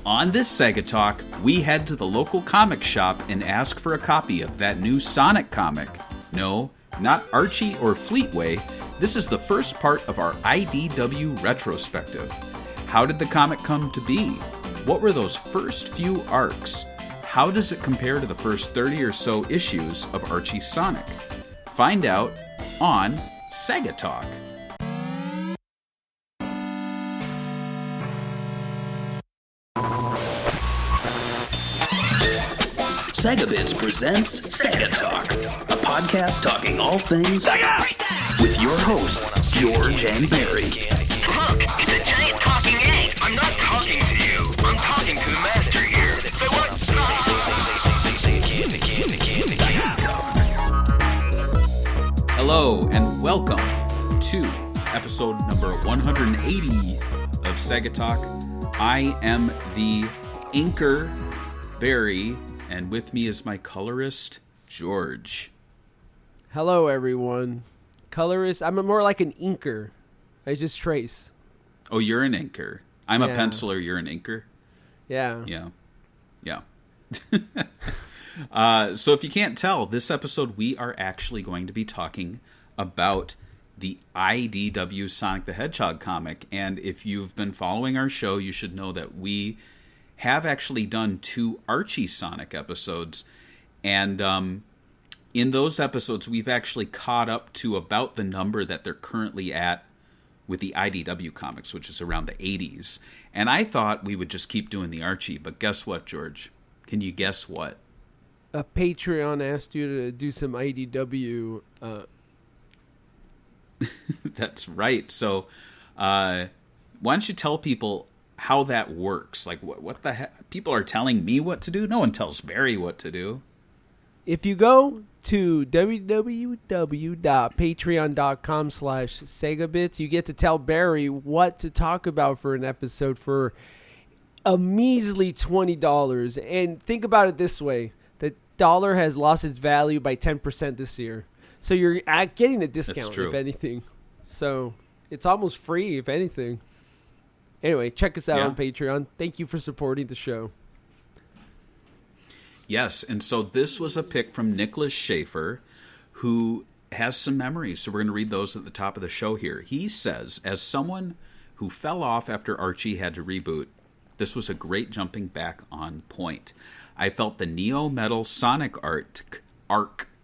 On this Sega Talk, we head to the local comic shop and ask for a copy of that new Sonic comic. No, not Archie or Fleetway. This is the first part of our IDW Retrospective. How did the comic come to be? What were those first few arcs? How does it compare to the first 30 or so issues of Archie Sonic? Find out on Sega Talk. SegaBits presents Sega Talk, a podcast talking all things Sega! With your hosts, George and Barry. Look, it's a giant talking egg. I'm not talking to you. I'm talking to the master here. Say what? Hello and welcome to episode number 180 of Sega Talk. I am the inker, Barry, and with me is my colorist, George. Hello, everyone. Colorist, I'm more like an inker. I just trace. Oh, you're an inker. I'm a penciler, you're an inker? Yeah. Yeah. So if you can't tell, this episode we are actually going to be talking about the IDW Sonic the Hedgehog comic. And if you've been following our show, you should know that we have actually done 2 Archie Sonic episodes, and in those episodes we've actually caught up to about the number that they're currently at with the IDW comics, which is around the 80s. And I thought we would just keep doing the Archie, but guess what, George? Can you guess what? A Patreon asked you to do some IDW. That's right. So why don't you tell people how that works? Like, what the heck? People are telling me what to do? No one tells Barry what to do. If you go to www.patreon.com/SegaBits, you get to tell Barry what to talk about for an episode for a measly $20. And think about it this way. The dollar has lost its value by 10% this year. So you're getting a discount, if anything. So it's almost free, if anything. Anyway, check us out on Patreon. Thank you for supporting the show. Yes, and so this was a pick from Nicholas Schaefer, who has some memories. So we're going to read those at the top of the show here. He says, as someone who fell off after Archie had to reboot, this was a great jumping back on point. I felt the neo-metal Sonic arc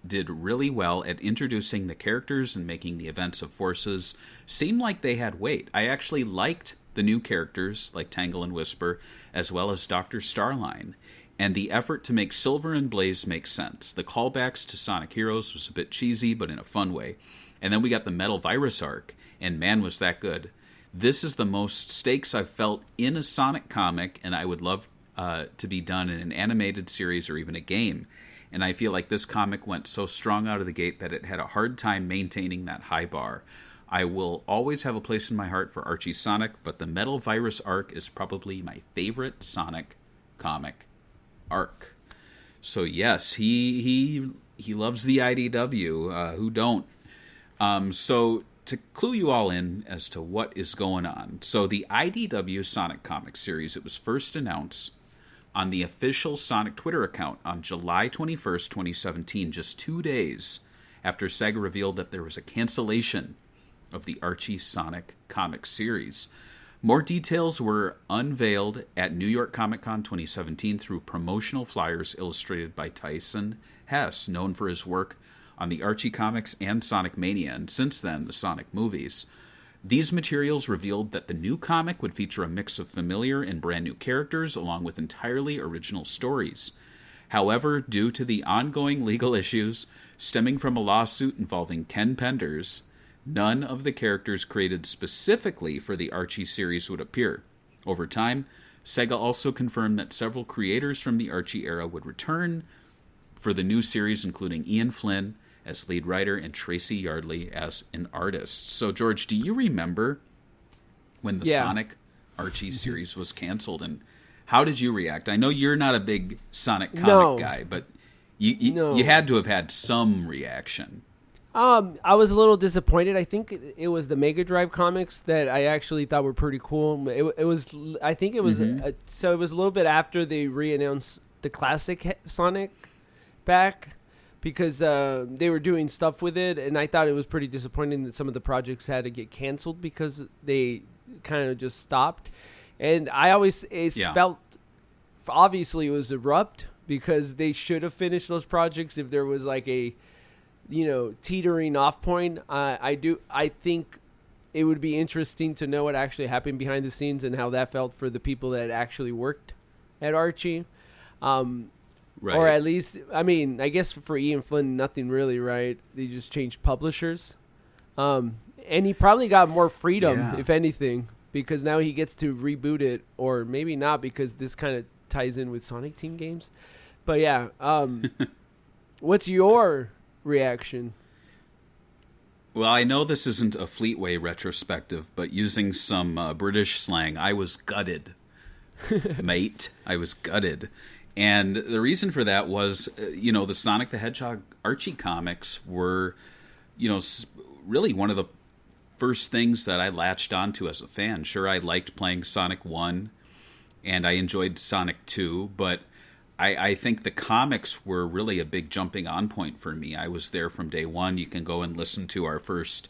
did really well at introducing the characters and making the events of Forces seem like they had weight. I actually liked the new characters like Tangle and Whisper, as well as Dr. Starline, and the effort to make Silver and Blaze make sense. The callbacks to Sonic Heroes was a bit cheesy, but in a fun way. And then we got the Metal Virus arc, and man, was that good. This is the most stakes I've felt in a Sonic comic, and I would love to be done in an animated series or even a game. And I feel like this comic went so strong out of the gate that it had a hard time maintaining that high bar. I will always have a place in my heart for Archie Sonic, but the Metal Virus arc is probably my favorite Sonic comic arc. So yes, he loves the IDW. Who don't? So to clue you all in as to what is going on. So the IDW Sonic comic series, it was first announced on the official Sonic Twitter account on July 21st, 2017, just 2 days after Sega revealed that there was a cancellation of the Archie Sonic comic series. More details were unveiled at New York Comic Con 2017 through promotional flyers illustrated by Tyson Hess, known for his work on the Archie comics and Sonic Mania, and since then, the Sonic movies. These materials revealed that the new comic would feature a mix of familiar and brand new characters, along with entirely original stories. However, due to the ongoing legal issues stemming from a lawsuit involving Ken Penders, none of the characters created specifically for the Archie series would appear. Over time, Sega also confirmed that several creators from the Archie era would return for the new series, including Ian Flynn as lead writer and Tracy Yardley as an artist. So, George, do you remember when the Sonic Archie series was canceled, and how did you react? I know you're not a big Sonic comic guy, but you had to have had some reaction. I was a little disappointed. I think it was the Mega Drive comics that I actually thought were pretty cool. It was, I think it was, so it was a little bit after they re-announced the classic Sonic back, because they were doing stuff with it, and I thought it was pretty disappointing that some of the projects had to get canceled because they kind of just stopped. And I always felt, obviously it was abrupt, because they should have finished those projects if there was like a, teetering off point. I think it would be interesting to know what actually happened behind the scenes and how that felt for the people that actually worked at Archie. Right. Or at least, I mean, I guess for Ian Flynn, nothing really, right? They just changed publishers. And he probably got more freedom, if anything, because now he gets to reboot it, or maybe not, because this kind of ties in with Sonic Team games. But yeah, what's your reaction? Well, I know this isn't a Fleetway retrospective, but using some British slang, I was gutted, mate. I was gutted. And the reason for that was, the Sonic the Hedgehog Archie comics were, really one of the first things that I latched onto as a fan. Sure, I liked playing Sonic 1, and I enjoyed Sonic 2, but I think the comics were really a big jumping on point for me. I was there from day one. You can go and listen to our first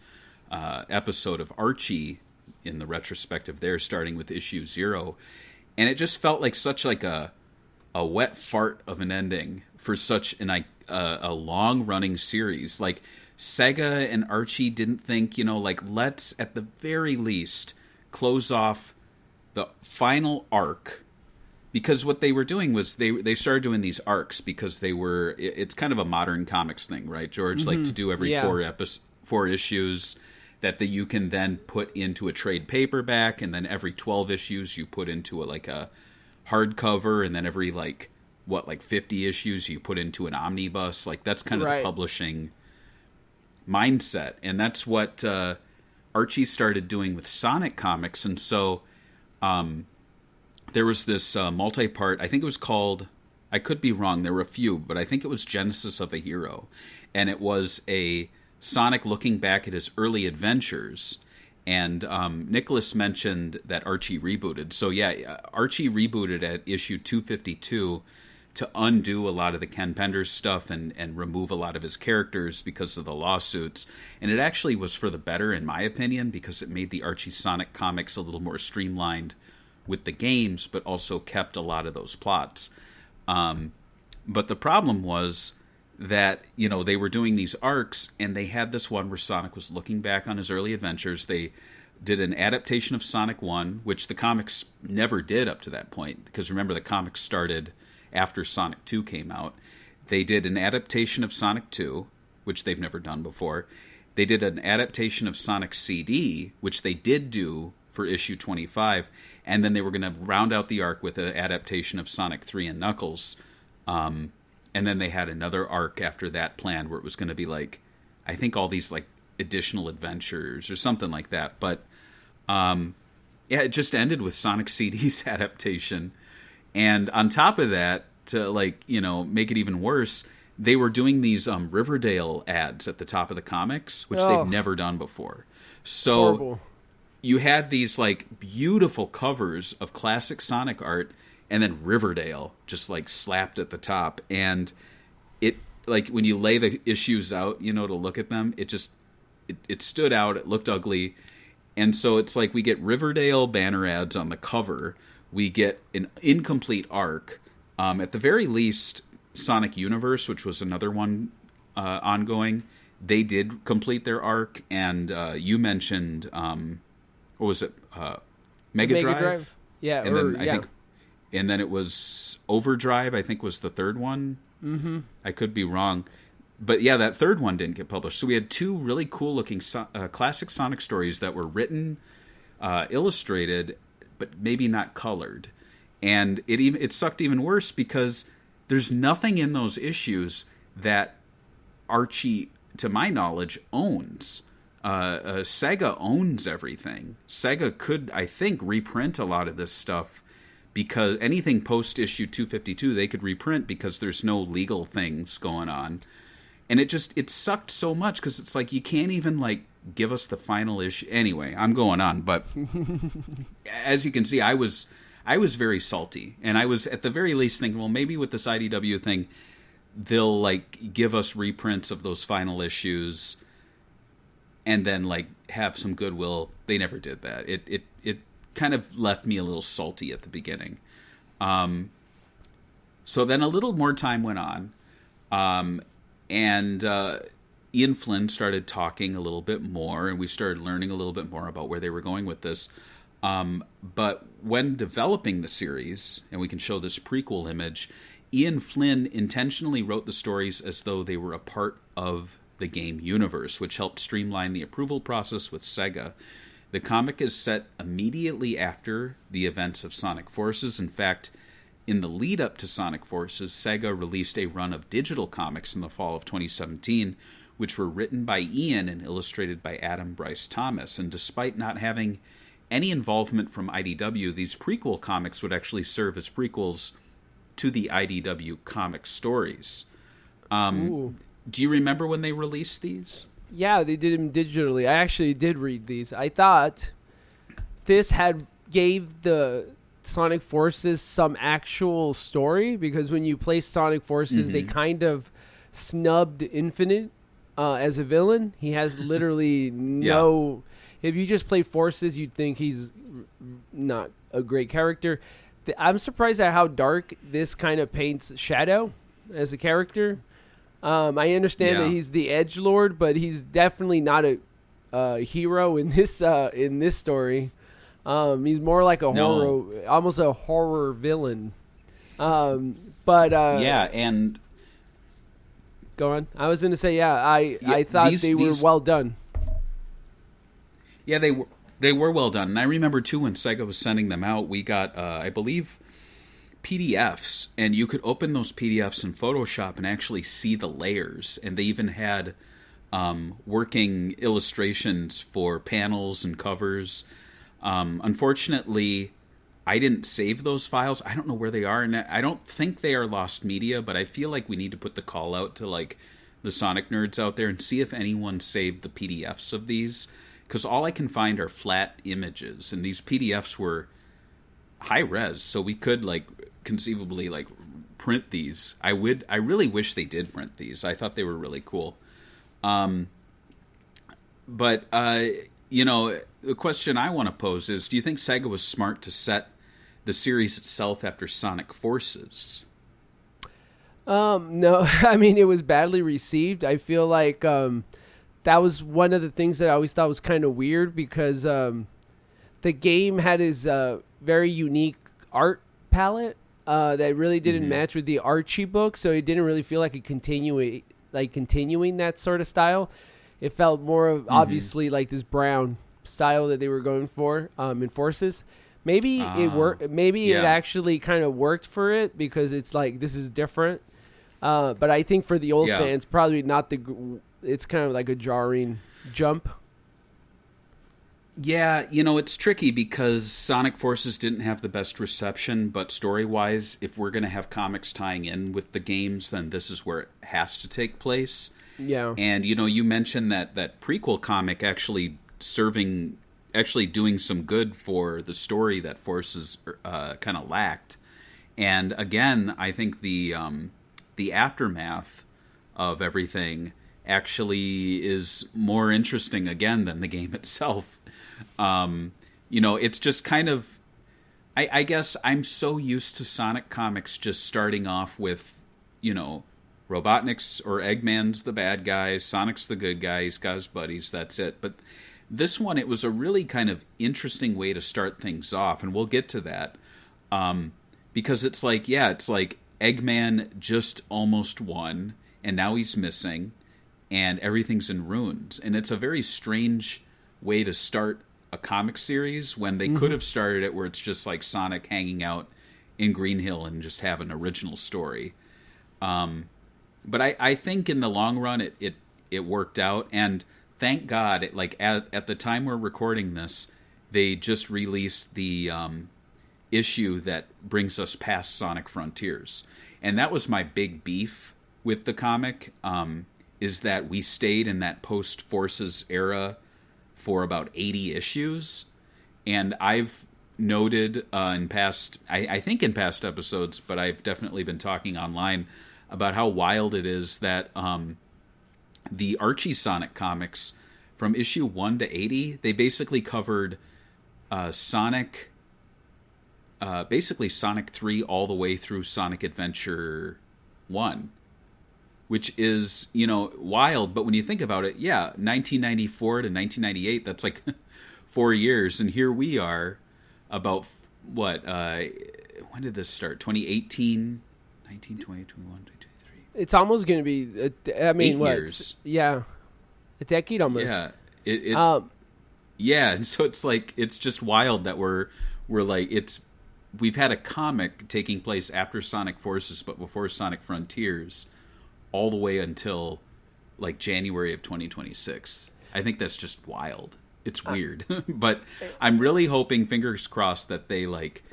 episode of Archie in the retrospective there, starting with issue 0. And it just felt like such like a wet fart of an ending for such a long-running series. Like, Sega and Archie didn't think, let's, at the very least, close off the final arc. Because what they were doing was they started doing these arcs because it's kind of a modern comics thing, right, George? Like, to do every 4 issues that you can then put into a trade paperback, and then every 12 issues you put into a hardcover, and then every 50 issues you put into an omnibus. Like, that's kind of the publishing mindset, and that's what Archie started doing with Sonic comics. And so there was this multi-part, I think it was called, I could be wrong, there were a few, but I think it was Genesis of a Hero, and it was a Sonic looking back at his early adventures. And Nicholas mentioned that Archie rebooted. So yeah, Archie rebooted at issue 252 to undo a lot of the Ken Penders stuff and remove a lot of his characters because of the lawsuits. And it actually was for the better, in my opinion, because it made the Archie Sonic comics a little more streamlined with the games, but also kept a lot of those plots. But the problem was that, they were doing these arcs, and they had this one where Sonic was looking back on his early adventures. They did an adaptation of Sonic 1, which the comics never did up to that point, because remember, the comics started after Sonic 2 came out. They did an adaptation of Sonic 2, which they've never done before. They did an adaptation of Sonic CD, which they did do for issue 25, and then they were going to round out the arc with an adaptation of Sonic 3 and Knuckles. And then they had another arc after that planned where it was going to be I think all these additional adventures or something like that. But it just ended with Sonic CD's adaptation. And on top of that, to make it even worse, they were doing these Riverdale ads at the top of the comics, which they've never done before. So horrible. You had these beautiful covers of classic Sonic art, and then Riverdale just slapped at the top. And it when you lay the issues out, to look at them, it stood out. It looked ugly. And so it's we get Riverdale banner ads on the cover. We get an incomplete arc. At the very least, Sonic Universe, which was another one ongoing, they did complete their arc. And you mentioned, what was it? Mega Drive? Yeah. And I think, and then it was Overdrive, I think, was the third one. Mm-hmm. I could be wrong. But yeah, that third one didn't get published. So we had two really cool-looking classic Sonic stories that were written, illustrated, but maybe not colored. And it sucked even worse because there's nothing in those issues that Archie, to my knowledge, owns. Sega owns everything. Sega could, I think, reprint a lot of this stuff, because anything post issue 252 they could reprint because there's no legal things going on. and it sucked so much because it's like you can't even like give us the final issue. Anyway, I'm going on, but as you can see, I was very salty, and I was at the very least thinking, well, maybe with this IDW thing, they'll like give us reprints of those final issues, and then like have some goodwill. They never did that. It kind of left me a little salty at the beginning. So then a little more time went on, and Ian Flynn started talking a little bit more, and we started learning a little bit more about where they were going with this. But when developing the series, and we can show this prequel image, Ian Flynn intentionally wrote the stories as though they were a part of the game universe, which helped streamline the approval process with SEGA. The comic is set immediately after the events of Sonic Forces. In fact, in the lead up to Sonic Forces, SEGA released a run of digital comics in the fall of 2017, which were written by Ian and illustrated by Adam Bryce Thomas. And despite not having any involvement from IDW, these prequel comics would actually serve as prequels to the IDW comic stories. Do you remember when they released these? Yeah, they did them digitally. I actually did read these. I thought this gave the Sonic Forces some actual story, because when you play Sonic Forces, they kind of snubbed Infinite as a villain. He has literally no... If you just play Forces, you'd think he's not a great character. I'm surprised at how dark this kind of paints Shadow as a character. I understand that he's the edgelord, but he's definitely not a hero in this story. He's more like a horror, almost a horror villain. And go on. I was going to say, I thought they were well done. Yeah, they were well done. And I remember, too, when SEGA was sending them out, we got, I believe, PDFs. And you could open those PDFs in Photoshop and actually see the layers. And they even had working illustrations for panels and covers. Unfortunately, I didn't save those files. I don't know where they are. And I don't think they are lost media, but I feel like we need to put the call out to like the Sonic nerds out there and see if anyone saved the PDFs of these. Because all I can find are flat images, and these PDFs were high res, so we could like conceivably like print these. I really wish they did print these. I thought they were really cool. The question I want to pose is: do you think Sega was smart to set the series itself after Sonic Forces? No, I mean, it was badly received. I feel like that was one of the things that I always thought was kind of weird, because the game had his very unique art palette that really didn't match with the Archie book, so it didn't really feel like continuing that sort of style. It felt more of obviously like this brown style that they were going for in Forces. Maybe it worked. Maybe it actually kind of worked for it, because it's like, this is different. But I think for the old fans, probably not it's kind of like a jarring jump. Yeah, it's tricky because Sonic Forces didn't have the best reception, but story-wise, if we're going to have comics tying in with the games, then this is where it has to take place. Yeah. And, you mentioned that prequel comic actually doing some good for the story that Forces kind of lacked. And again, I think the aftermath of everything actually is more interesting again than the game itself. It's just kind of, I guess I'm so used to Sonic comics just starting off with, Robotnik's or Eggman's the bad guy, Sonic's the good guy, he's got his buddies, that's it. But this one, it was a really kind of interesting way to start things off, and we'll get to that. Because it's like Eggman just almost won, and now he's missing, and everything's in ruins. And it's a very strange way to start a comic series when they could have started it where it's just like Sonic hanging out in Green Hill and just have an original story. But I think in the long run it worked out, and thank God, at the time we're recording this, they just released the issue that brings us past Sonic Frontiers. And that was my big beef with the comic. is that we stayed in that post-Forces era for about 80 issues. And I've noted in past, I think in past episodes, but I've definitely been talking online about how wild it is that the Archie Sonic comics from issue 1 to 80, they basically covered Sonic, basically Sonic 3 all the way through Sonic Adventure 1. Which is, wild. But when you think about it, 1994 to 1998, that's like 4 years. And here we are about, when did this start? 2018, 19, 20, 21, 22, 23. It's almost going to be, 8 years. Yeah. A decade almost. Yeah. Yeah. And so it's like, it's just wild that we're like, we've had a comic taking place after Sonic Forces, but before Sonic Frontiers, all the way until like January of 2026. I think that's just wild. It's weird. But I'm really hoping, fingers crossed, that they like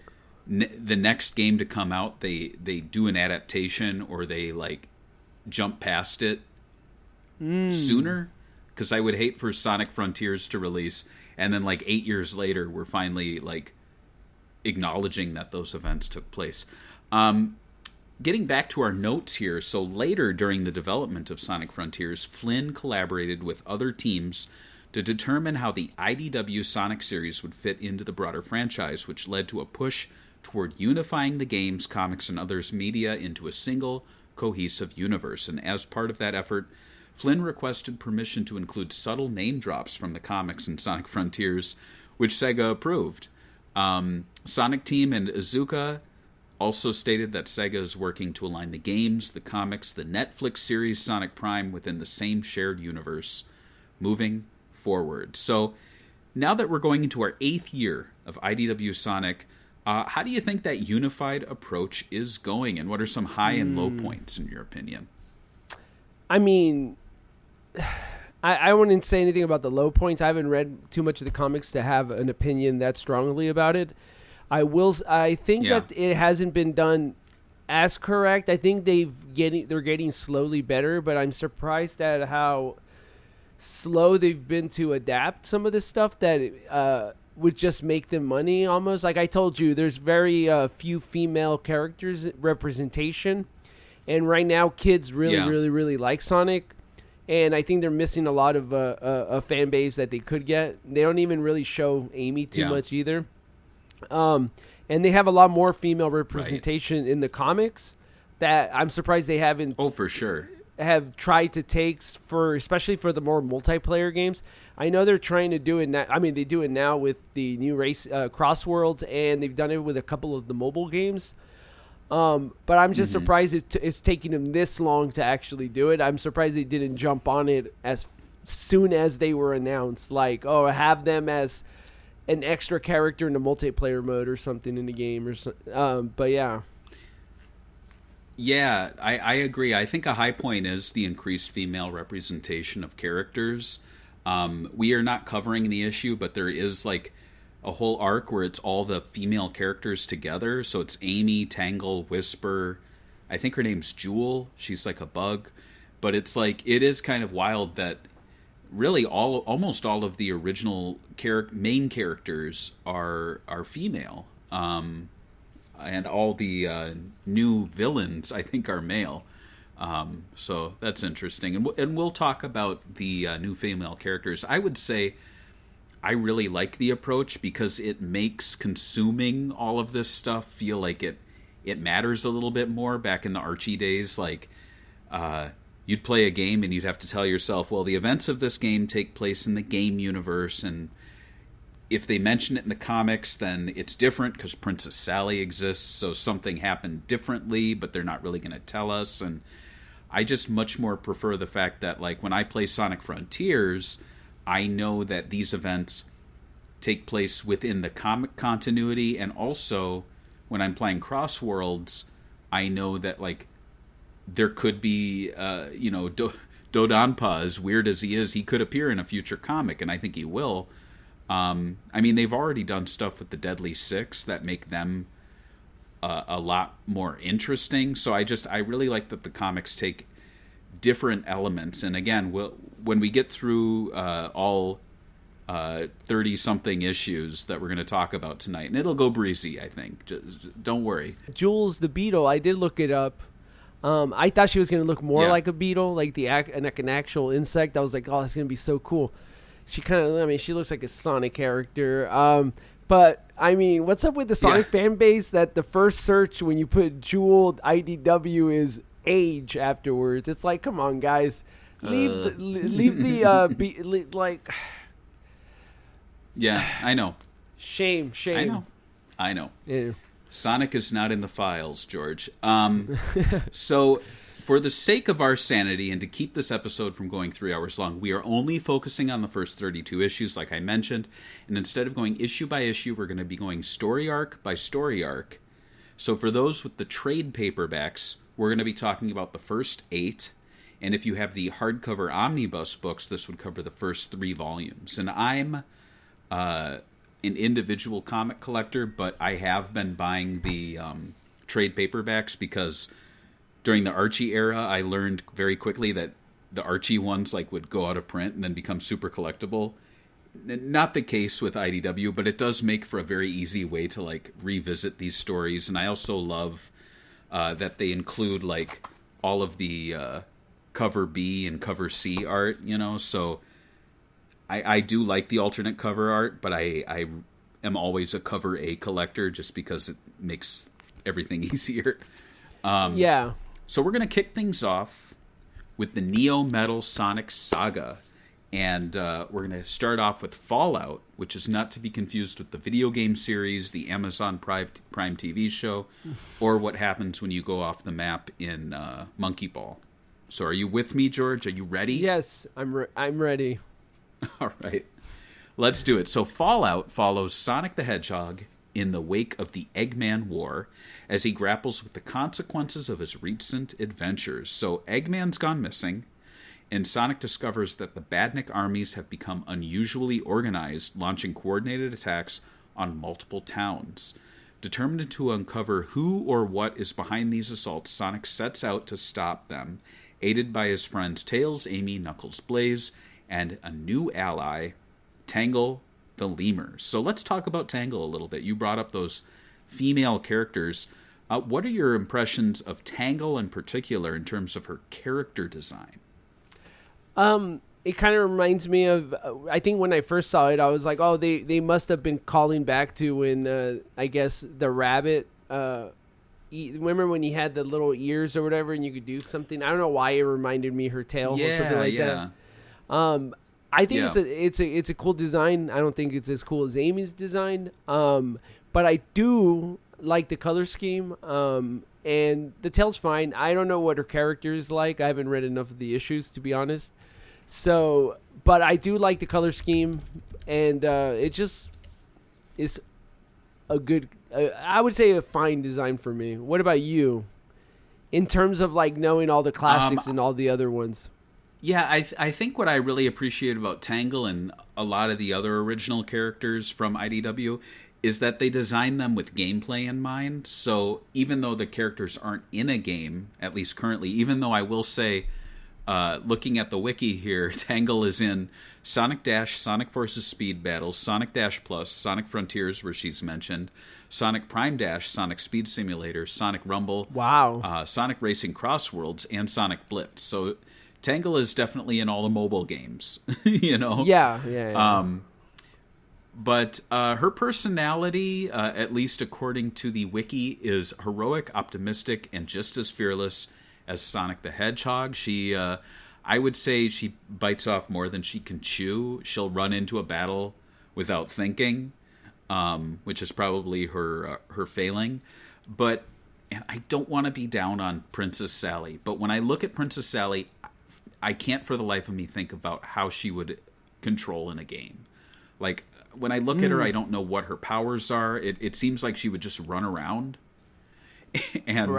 the next game to come out, they do an adaptation, or they like jump past it sooner. Because I would hate for Sonic Frontiers to release, and then like 8 years later, we're finally like acknowledging that those events took place. Getting back to our notes here, so later during the development of Sonic Frontiers, Flynn collaborated with other teams to determine how the IDW Sonic series would fit into the broader franchise, which led to a push toward unifying the games, comics, and others media into a single, cohesive universe. And as part of that effort, Flynn requested permission to include subtle name drops from the comics in Sonic Frontiers, which SEGA approved. Sonic Team and Iizuka also stated that SEGA is working to align the games, the comics, the Netflix series Sonic Prime within the same shared universe moving forward. So now that we're going into our 8th year of IDW Sonic, how do you think that unified approach is going, and what are some high and low points in your opinion? I mean, I wouldn't say anything about the low points. I haven't read too much of the comics to have an opinion that strongly about it. I think that it hasn't been done as correct. I think they're getting slowly better, but I'm surprised at how slow they've been to adapt some of this stuff that would just make them money almost. Like I told you, there's very few female characters representation, and right now kids really like Sonic, and I think they're missing a lot of a fan base that they could get. They don't even really show Amy too much either. And they have a lot more female representation in the comics that I'm surprised they haven't. Oh, for sure. Have tried to take especially for the more multiplayer games. I know they're trying to do it now. I mean, they do it now with the new race Crossworlds, and they've done it with a couple of the mobile games. But I'm just surprised it's taking them this long to actually do it. I'm surprised they didn't jump on it as soon as they were announced. Like, have them as an extra character in the multiplayer mode or something in the game, but yeah. Yeah, I agree. I think a high point is the increased female representation of characters. We are not covering the issue, but there is like a whole arc where it's all the female characters together. So it's Amy, Tangle, Whisper. I think her name's Jewel. She's like a bug. But it's like, it is kind of wild that really almost all of the original main characters are female. And all the new villains, I think, are male. So that's interesting. And we'll talk about the new female characters. I would say I really like the approach because it makes consuming all of this stuff feel like it matters a little bit more. Back in the Archie days, like you'd play a game and you'd have to tell yourself, well, the events of this game take place in the game universe, and if they mention it in the comics, then it's different because Princess Sally exists, so something happened differently, but they're not really going to tell us. And I just much more prefer the fact that, like, when I play Sonic Frontiers, I know that these events take place within the comic continuity, and also when I'm playing Crossworlds, I know that, like, there could be, Dodonpa, as weird as he is, he could appear in a future comic, and I think he will. I mean, they've already done stuff with the Deadly Six that make them a lot more interesting. So I really like that the comics take different elements. And again, when we get through all 30-something issues that we're going to talk about tonight, and it'll go breezy, I think. Just don't worry. Jules the Beetle, I did look it up. I thought she was going to look more like a beetle, like an actual insect. I was like, oh, that's going to be so cool. She she looks like a Sonic character. But, I mean, what's up with the Sonic fan base that the first search when you put Jewel IDW is age afterwards? It's like, come on, guys. Leave the like... Yeah, I know. Shame. I know. Yeah. Sonic is not in the files, George. So, for the sake of our sanity and to keep this episode from going 3 hours long, we are only focusing on the first 32 issues, like I mentioned. And instead of going issue by issue, we're going to be going story arc by story arc. So for those with the trade paperbacks, we're going to be talking about the first 8. And if you have the hardcover omnibus books, this would cover the first 3 volumes. And I'm an individual comic collector, but I have been buying the trade paperbacks because during the Archie era, I learned very quickly that the Archie ones would go out of print and then become super collectible. Not the case with IDW, but it does make for a very easy way to revisit these stories. And I also love that they include all of the cover B and cover C art, so I do like the alternate cover art, but I am always a cover A collector just because it makes everything easier. So we're going to kick things off with the Neo Metal Sonic Saga. And we're going to start off with Fallout, which is not to be confused with the video game series, the Amazon Prime TV show, or what happens when you go off the map in Monkey Ball. So are you with me, George? Are you ready? Yes, I'm ready. All right. Let's do it. So Fallout follows Sonic the Hedgehog in the wake of the Eggman War as he grapples with the consequences of his recent adventures. So Eggman's gone missing, and Sonic discovers that the Badnik armies have become unusually organized, launching coordinated attacks on multiple towns. Determined to uncover who or what is behind these assaults, Sonic sets out to stop them, aided by his friends Tails, Amy, Knuckles, Blaze, and a new ally, Tangle the Lemur. So let's talk about Tangle a little bit. You brought up those female characters. What are your impressions of Tangle in particular in terms of her character design? It kind of reminds me of, I think when I first saw it, I was like, oh, they must have been calling back to when, I guess, the rabbit, remember when he had the little ears or whatever and you could do something? I don't know why it reminded me her tail or something like that. I think it's a cool design. I don't think it's as cool as Amy's design. But I do like the color scheme. And the tail's fine. I don't know what her character is like. I haven't read enough of the issues, to be honest. So, but I do like the color scheme, and it just is a good, I would say a fine design for me. What about you? In terms of knowing all the classics and all the other ones. Yeah, I think what I really appreciate about Tangle and a lot of the other original characters from IDW is that they design them with gameplay in mind. So even though the characters aren't in a game, at least currently, even though I will say, looking at the wiki here, Tangle is in Sonic Dash, Sonic Forces Speed Battles, Sonic Dash Plus, Sonic Frontiers, where she's mentioned, Sonic Prime Dash, Sonic Speed Simulator, Sonic Rumble, Sonic Racing Crossworlds, and Sonic Blitz. So Tangle is definitely in all the mobile games, Yeah. But her personality, at least according to the wiki, is heroic, optimistic, and just as fearless as Sonic the Hedgehog. She, I would say she bites off more than she can chew. She'll run into a battle without thinking, which is probably her failing. But I don't want to be down on Princess Sally. But when I look at Princess Sally, I can't for the life of me think about how she would control in a game. When I look at her, I don't know what her powers are. It seems like she would just run around. And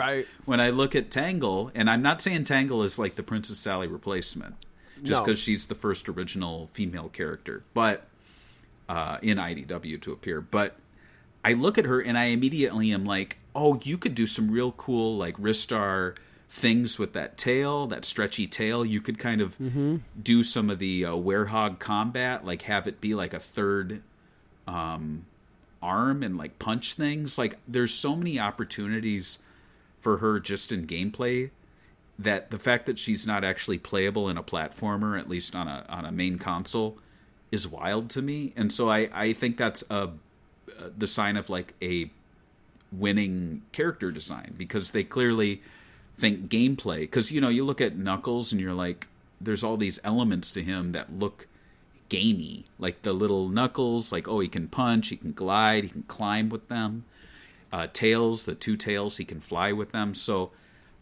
when I look at Tangle, and I'm not saying Tangle is like the Princess Sally replacement, just because she's the first original female character, but in IDW to appear. But I look at her and I immediately am like, oh, you could do some real cool Ristar things with that tail, that stretchy tail. You could kind of do some of the werehog combat, like have it be like a third arm and like punch things. Like there's so many opportunities for her just in gameplay that the fact that she's not actually playable in a platformer, at least on a main console, is wild to me. And so I think that's the sign of like a winning character design, because they clearly think gameplay. Because, you know, you look at Knuckles and you're like, there's all these elements to him that look gamey. Like the little Knuckles, like, oh, he can punch, he can glide, he can climb with them. Tails, the two tails, he can fly with them. So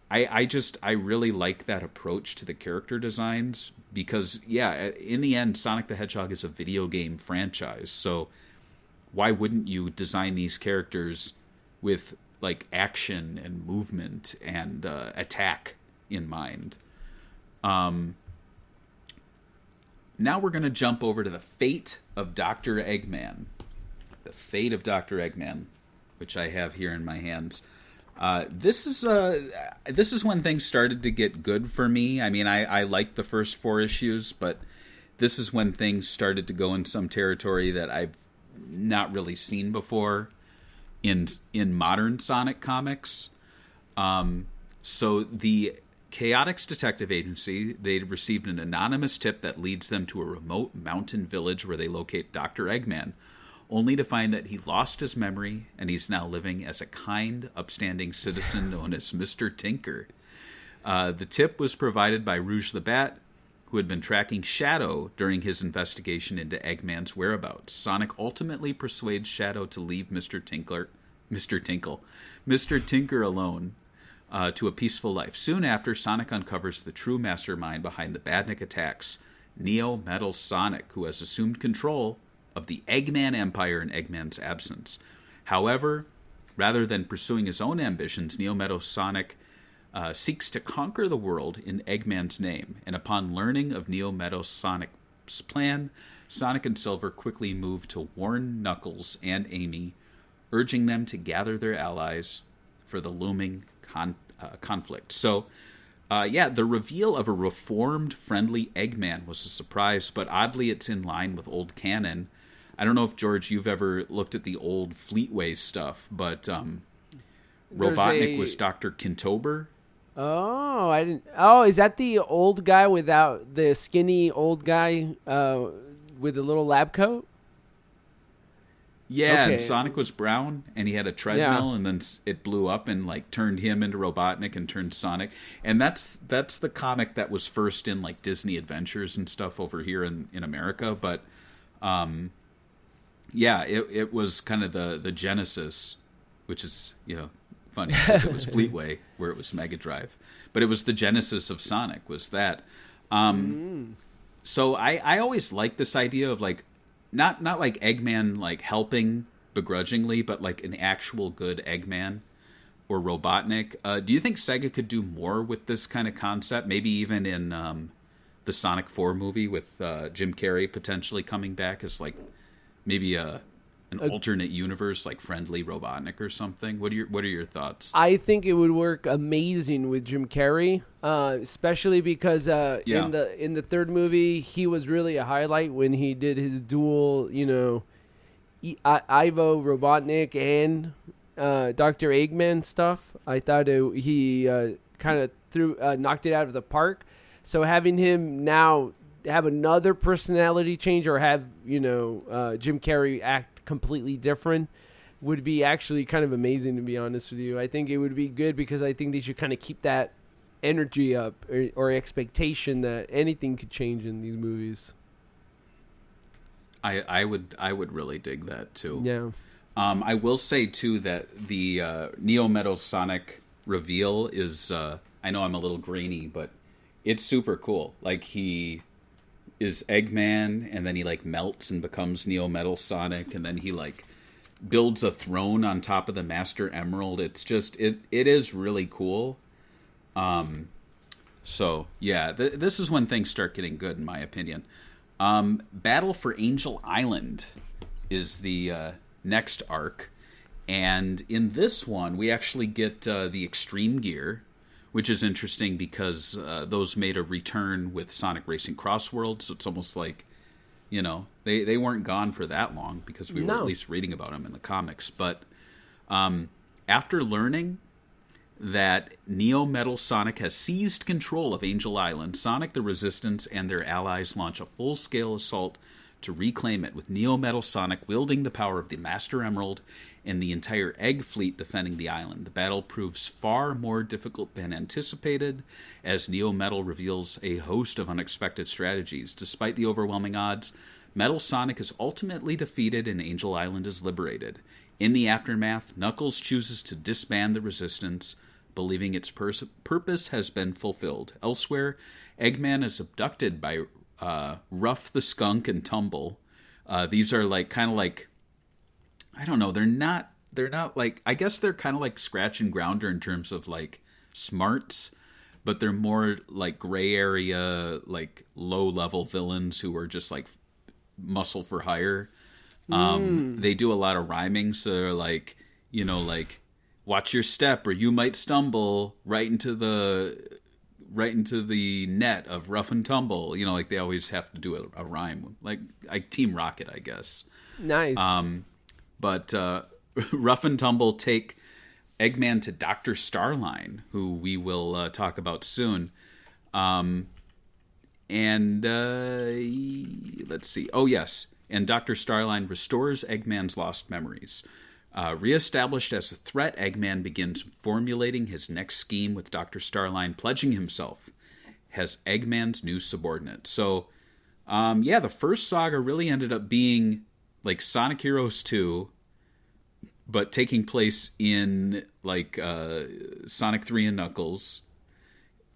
I really like that approach to the character designs, because, yeah, in the end, Sonic the Hedgehog is a video game franchise. So why wouldn't you design these characters with like action and movement and attack in mind? Now we're going to jump over to the fate of Dr. Eggman. The fate of Dr. Eggman, which I have here in my hands. This is when things started to get good for me. I mean, I liked the first 4 issues, but this is when things started to go in some territory that I've not really seen before in modern Sonic comics. So the Chaotix Detective Agency, they received an anonymous tip that leads them to a remote mountain village where they locate Dr. Eggman, only to find that he lost his memory and he's now living as a kind, upstanding citizen known as Mr. Tinker. The tip was provided by Rouge the Bat, who had been tracking Shadow during his investigation into Eggman's whereabouts. Sonic ultimately persuades Shadow to leave Mr. Tinker alone to a peaceful life. Soon after, Sonic uncovers the true mastermind behind the Badnik attacks, Neo Metal Sonic, who has assumed control of the Eggman Empire in Eggman's absence. However, rather than pursuing his own ambitions, Neo Metal Sonic seeks to conquer the world in Eggman's name, and upon learning of Neo Metal Sonic's plan, Sonic and Silver quickly move to warn Knuckles and Amy, urging them to gather their allies for the looming conflict. So, the reveal of a reformed, friendly Eggman was a surprise, but oddly it's in line with old canon. I don't know if, George, you've ever looked at the old Fleetway stuff, but Robotnik was Dr. Kintober. Oh, I didn't. Oh, is that the old guy without the skinny old guy with the little lab coat? Yeah, Okay. and Sonic was brown, and he had a treadmill, and then it blew up and like turned him into Robotnik and turned Sonic. And that's the comic that was first in like Disney Adventures and stuff over here in America. But it was kind of the genesis, which is, you know, funny because it was Fleetway where it was Mega Drive, but it was the genesis of Sonic was that. So I always liked this idea of like not like Eggman like helping begrudgingly, but like an actual good Eggman or Robotnik. Do you think Sega could do more with this kind of concept? Maybe even in the Sonic 4 movie with Jim Carrey potentially coming back as like maybe an alternate universe, like friendly Robotnik or something. What are your thoughts? I think it would work amazing with Jim Carrey, especially because in the third movie he was really a highlight when he did his dual, you know, Ivo Robotnik and Dr. Eggman stuff. I thought he kind of knocked it out of the park. So having him now have another personality change or have, you know, Jim Carrey act completely different would be actually kind of amazing, to be honest with you. I think it would be good because I think they should kind of keep that energy up or expectation that anything could change in these movies. I would really dig that too. Yeah. I will say too that the Neo Metal Sonic reveal is I know I'm a little grainy, but it's super cool. Like he is Eggman, and then he like melts and becomes Neo Metal Sonic, and then he like builds a throne on top of the Master Emerald. It's just it is really cool. So yeah, this is when things start getting good, in my opinion. Battle for Angel Island is the next arc, and in this one we actually get the Extreme Gear, which is interesting because those made a return with Sonic Racing Cross Worlds. So it's almost like, they weren't gone for that long because we were at least reading about them in the comics. But after learning that Neo Metal Sonic has seized control of Angel Island, Sonic, the Resistance, and their allies launch a full-scale assault to reclaim it, with Neo Metal Sonic wielding the power of the Master Emerald and the entire Egg Fleet defending the island. The battle proves far more difficult than anticipated, as Neo Metal reveals a host of unexpected strategies. Despite the overwhelming odds, Metal Sonic is ultimately defeated and Angel Island is liberated. In the aftermath, Knuckles chooses to disband the Resistance, believing its purpose has been fulfilled. Elsewhere, Eggman is abducted by Ruff the Skunk and Tumble. These are kind of like, I don't know, they're not like, I guess they're kind of like Scratch and Grounder in terms of like smarts, but they're more like gray area, like low level villains who are just like muscle for hire. They do a lot of rhyming, so they're like, like, watch your step or you might stumble right into the net of Rough and Tumble. Like they always have to do a rhyme, like Team Rocket, I guess. Nice. But Rough and Tumble take Eggman to Dr. Starline, who we will talk about soon. And let's see. Oh, yes. And Dr. Starline restores Eggman's lost memories. Reestablished as a threat, Eggman begins formulating his next scheme, with Dr. Starline pledging himself as Eggman's new subordinate. So, the first saga really ended up being like Sonic Heroes 2, but taking place in like Sonic 3 and Knuckles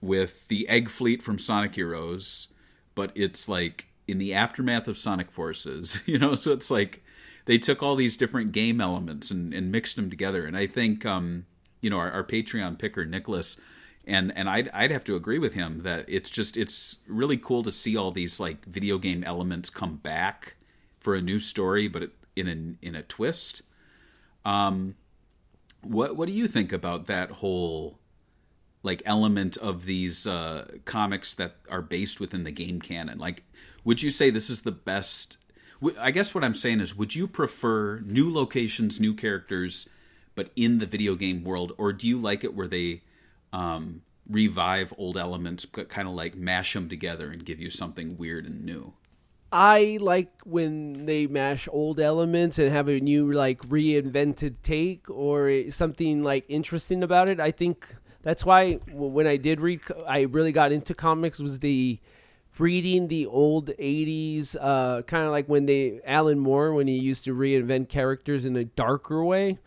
with the Egg Fleet from Sonic Heroes, but it's like in the aftermath of Sonic Forces, so it's like they took all these different game elements and mixed them together. And I think, our Patreon picker, Nicholas, and I'd have to agree with him that it's really cool to see all these like video game elements come back for a new story, but in a twist. What do you think about that whole like element of these comics that are based within the game canon? Like, would you say this is the best? I guess what I'm saying is, would you prefer new locations, new characters, but in the video game world, or do you like it where they revive old elements, but kind of like mash them together and give you something weird and new? I like when they mash old elements and have a new, like, reinvented take or something, like, interesting about it. I think that's why when I did read, I really got into comics, was reading the old 80s, kind of like when Alan Moore, when he used to reinvent characters in a darker way.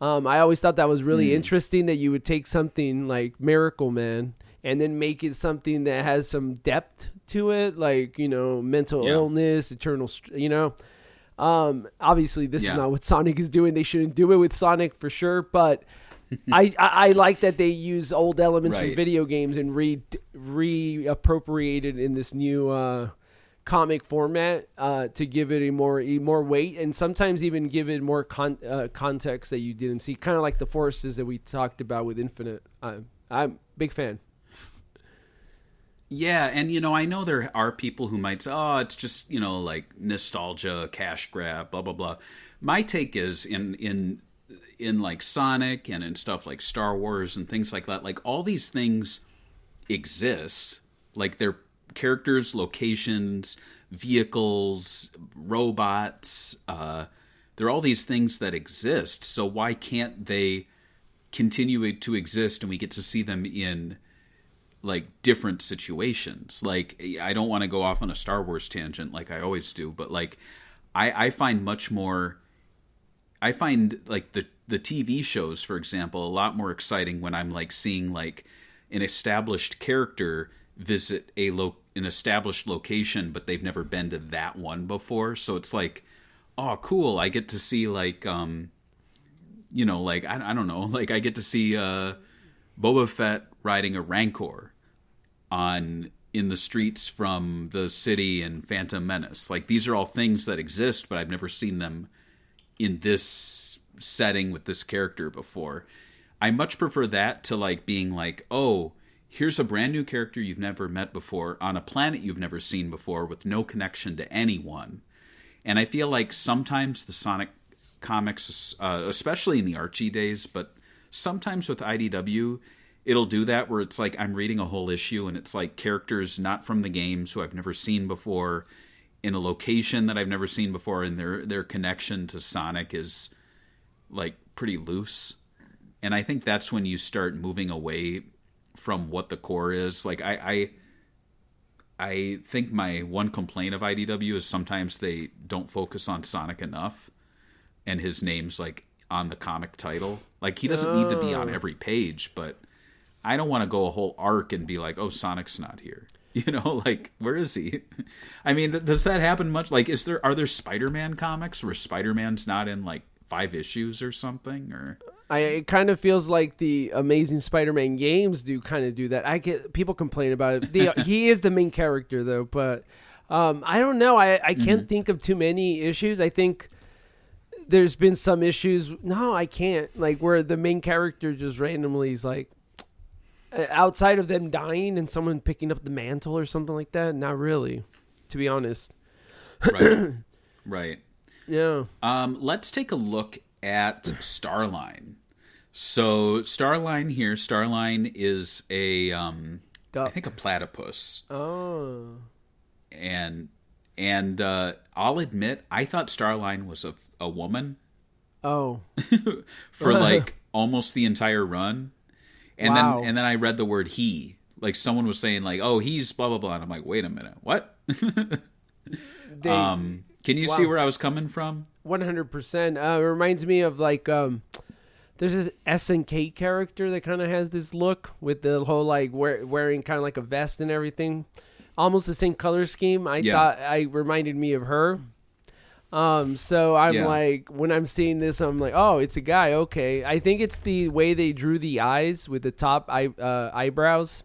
I always thought that was really interesting, that you would take something like Miracle Man and then make it something that has some depth to it, like, mental illness, eternal, obviously this is not what Sonic is doing. They shouldn't do it with Sonic for sure, but I like that they use old elements from video games and reappropriated in this new comic format to give it a more weight, and sometimes even give it more context that you didn't see, kind of like the forces that we talked about with Infinite. I'm a big fan. Yeah, and I know there are people who might say, "Oh, it's just like nostalgia, cash grab, blah blah blah." My take is in like Sonic and in stuff like Star Wars and things like that. Like all these things exist, like they're characters, locations, vehicles, robots. They're all these things that exist. So why can't they continue to exist and we get to see them in like different situations? Like, I don't want to go off on a Star Wars tangent like I always do, but like I find like the TV shows, for example, a lot more exciting when I'm like seeing like an established character visit an established location, but they've never been to that one before. So it's like, oh, cool. I get to see like, like, I don't know, like I get to see Boba Fett riding a Rancor in the streets from the city in Phantom Menace. Like, these are all things that exist, but I've never seen them in this setting with this character before. I much prefer that to like being like, oh, here's a brand new character you've never met before on a planet you've never seen before with no connection to anyone. And I feel like sometimes the Sonic comics, especially in the Archie days, but sometimes with IDW, it'll do that where it's like I'm reading a whole issue and it's like characters not from the games who I've never seen before in a location that I've never seen before, and their connection to Sonic is like pretty loose. And I think that's when you start moving away from what the core is. Like I think my one complaint of IDW is sometimes they don't focus on Sonic enough, and his name's like on the comic title. Like he doesn't need to be on every page, but I don't want to go a whole arc and be like, oh, Sonic's not here. You know, like, where is he? I mean, does that happen much? Like, are there Spider-Man comics where Spider-Man's not in like 5 issues or something? Or it kind of feels like the Amazing Spider-Man games kind of do that. I get people complain about it. He is the main character though, but I don't know. I can't think of too many issues. I think there's been some issues. No, I can't. Like where the main character just randomly is like, outside of them dying and someone picking up the mantle or something like that, not really, to be honest. Right. Yeah. Let's take a look at Starline. So Starline is I think a platypus. Oh. And I'll admit, I thought Starline was a woman. Oh. For like almost the entire run. And wow. then I read the word he. Like someone was saying like, oh, he's blah, blah, blah. And I'm like, wait a minute. What? Can you see where I was coming from? 100%. It reminds me of like, there's this SNK character that kind of has this look with the whole like wearing kind of like a vest and everything. Almost the same color scheme. I thought reminded me of her. So I'm like, when I'm seeing this, I'm like, oh, it's a guy. Okay. I think it's the way they drew the eyes with the top eyebrows.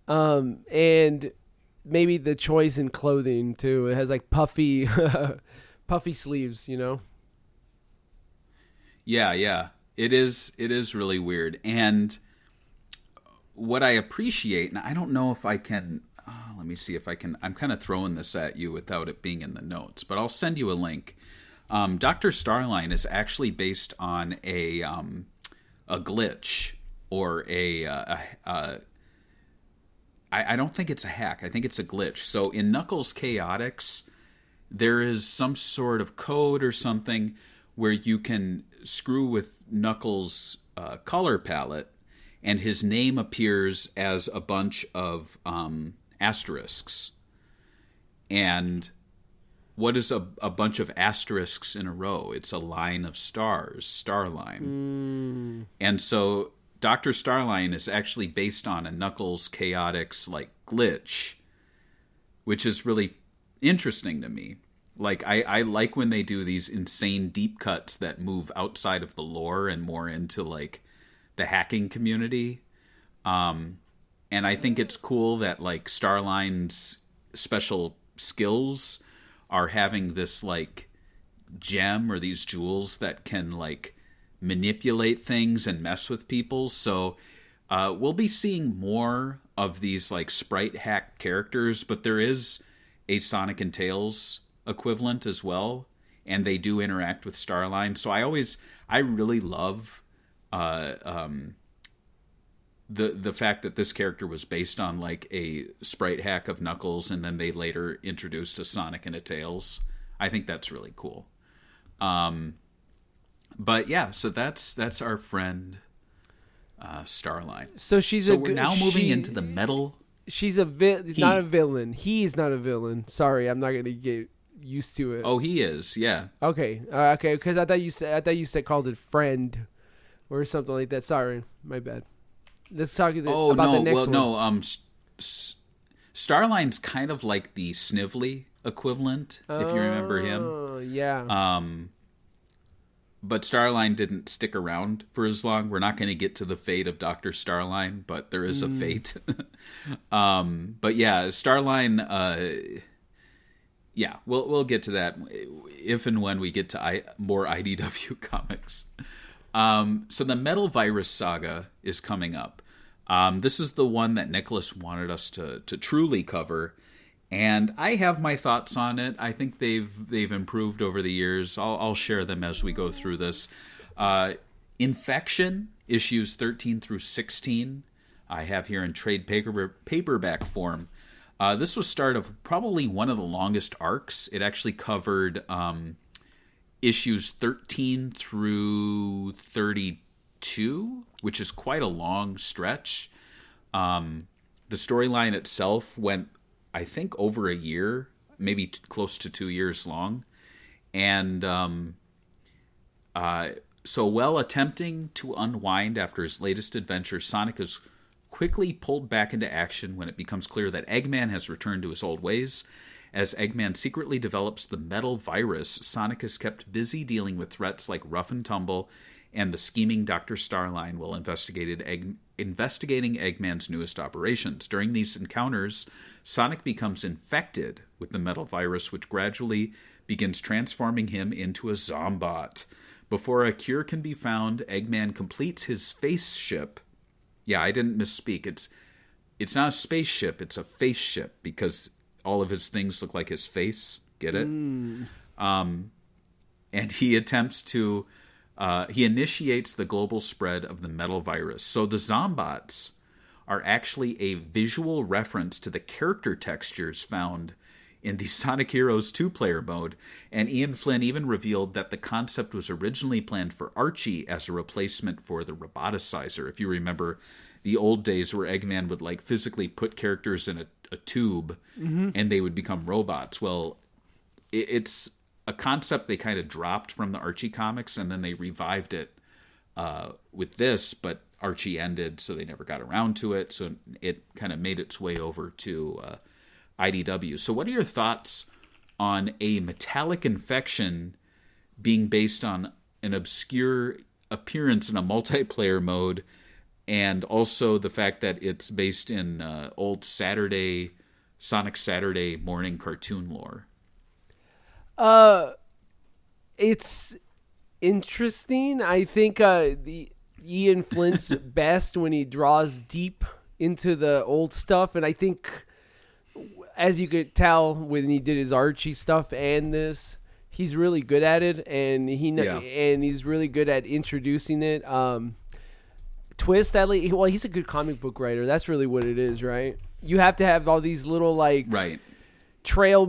And maybe the choice in clothing too. It has like puffy sleeves, you know? Yeah. It is really weird. And what I appreciate, and I don't know if I can, let me see if I can. I'm kind of throwing this at you without it being in the notes, but I'll send you a link. Dr. Starline is actually based on a glitch or I don't think it's a hack. I think it's a glitch. So in Knuckles Chaotix, there is some sort of code or something where you can screw with Knuckles' color palette, and his name appears as a bunch of asterisks. And what is a bunch of asterisks in a row? It's a line of stars, Starline. And so Dr. Starline is actually based on a Knuckles Chaotix like glitch, which is really interesting to me. Like I like when they do these insane deep cuts that move outside of the lore and more into like the hacking community. And I think it's cool that like Starline's special skills are having this like gem or these jewels that can like manipulate things and mess with people. So we'll be seeing more of these like sprite hack characters, but there is a Sonic and Tails equivalent as well, and they do interact with Starline. So I really love the fact that this character was based on like a sprite hack of Knuckles, and then they later introduced a Sonic and a Tails. I think that's really cool. But yeah, so that's our friend Starline. So we're now moving into the metal. She's not a villain. He's not a villain. Sorry, I'm not gonna get used to it. Oh, he is. Yeah. Okay. Okay. Because I thought you said called it friend or something like that. Sorry, my bad. Let's talk about the next one. Starline's kind of like the Snively equivalent, if you remember him. Oh, yeah. But Starline didn't stick around for as long. We're not going to get to the fate of Dr. Starline, but there is a fate. But yeah, Starline, we'll get to that if and when we get to more IDW comics. So the Metal Virus saga is coming up. This is the one that Nicholas wanted us to truly cover, and I have my thoughts on it. I think they've improved over the years. I'll share them as we go through this. Infection, issues 13 through 16, I have here in trade paperback form. This was start of probably one of the longest arcs. It actually covered issues 13 through 32, which is quite a long stretch. The storyline itself went, I think, over a year, maybe close to 2 years long. And so while attempting to unwind after his latest adventure, Sonic is quickly pulled back into action when it becomes clear that Eggman has returned to his old ways. As Eggman secretly develops the metal virus, Sonic is kept busy dealing with threats like Rough and Tumble and the scheming Dr. Starline while investigating Eggman's newest operations. During these encounters, Sonic becomes infected with the metal virus, which gradually begins transforming him into a Zombot. Before a cure can be found, Eggman completes his spaceship. Yeah, I didn't misspeak. It's not a spaceship, it's a face ship, because all of his things look like his face. Get it? And he attempts to... he initiates the global spread of the metal virus. So the Zombots are actually a visual reference to the character textures found in the Sonic Heroes 2-player mode, and Ian Flynn even revealed that the concept was originally planned for Archie as a replacement for the Roboticizer. If you remember the old days where Eggman would like physically put characters in a tube and they would become robots. Well, it's a concept they kind of dropped from the Archie comics, and then they revived it with this, but Archie ended, so they never got around to it, so it kind of made its way over to IDW. So what are your thoughts on a metallic infection being based on an obscure appearance in a multiplayer mode, and also the fact that it's based in old Sonic Saturday morning cartoon lore? It's interesting. I think the Ian Flint's best when he draws deep into the old stuff, and I think, as you could tell when he did his Archie stuff and this, he's really good at it, and he's really good at introducing it. Twist, he's a good comic book writer. That's really what it is, right? You have to have all these little trail,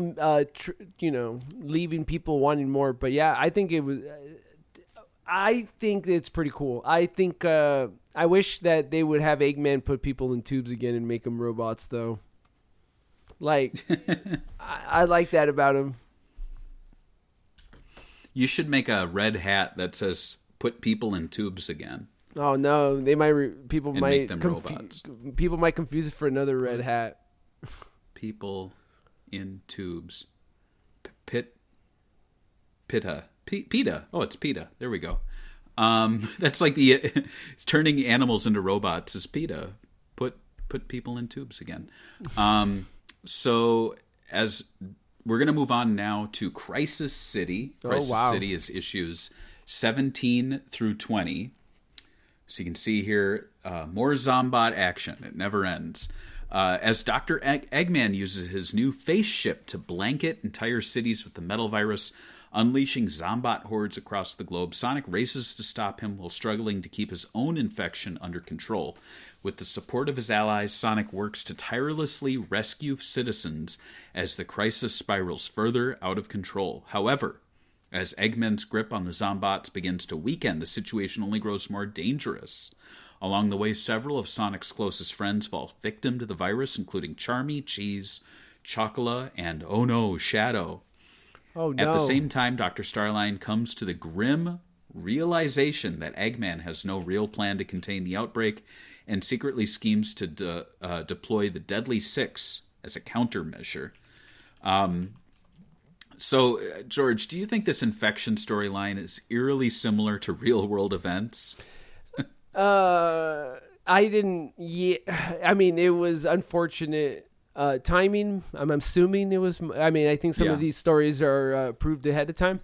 leaving people wanting more. But yeah, I think it's pretty cool. I think I wish that they would have Eggman put people in tubes again and make them robots, though. Like, I like that about him. You should make a red hat that says "Put people in tubes again." Oh no, they might people and might make them robots. People might confuse it for another red hat. People in tubes. PETA. Oh, it's PETA. There we go. That's like the turning animals into robots is PETA. Put people in tubes again. So as we're going to move on now to Crisis City. Crisis City is issues 17 through 20. So you can see here more Zombot action. It never ends. As Dr. Eggman uses his new face ship to blanket entire cities with the metal virus, unleashing Zombot hordes across the globe, Sonic races to stop him while struggling to keep his own infection under control. With the support of his allies, Sonic works to tirelessly rescue citizens as the crisis spirals further out of control. However, as Eggman's grip on the Zombots begins to weaken, the situation only grows more dangerous. Along the way, several of Sonic's closest friends fall victim to the virus, including Charmy, Cheese, Chocola, and, oh no, Shadow. Oh no. At the same time, Dr. Starline comes to the grim realization that Eggman has no real plan to contain the outbreak and secretly schemes to deploy the Deadly Six as a countermeasure. So, George, do you think this infection storyline is eerily similar to real-world events? I didn't. Yeah, I mean, it was unfortunate timing. I'm assuming it was. I mean, I think some of these stories are proved ahead of time.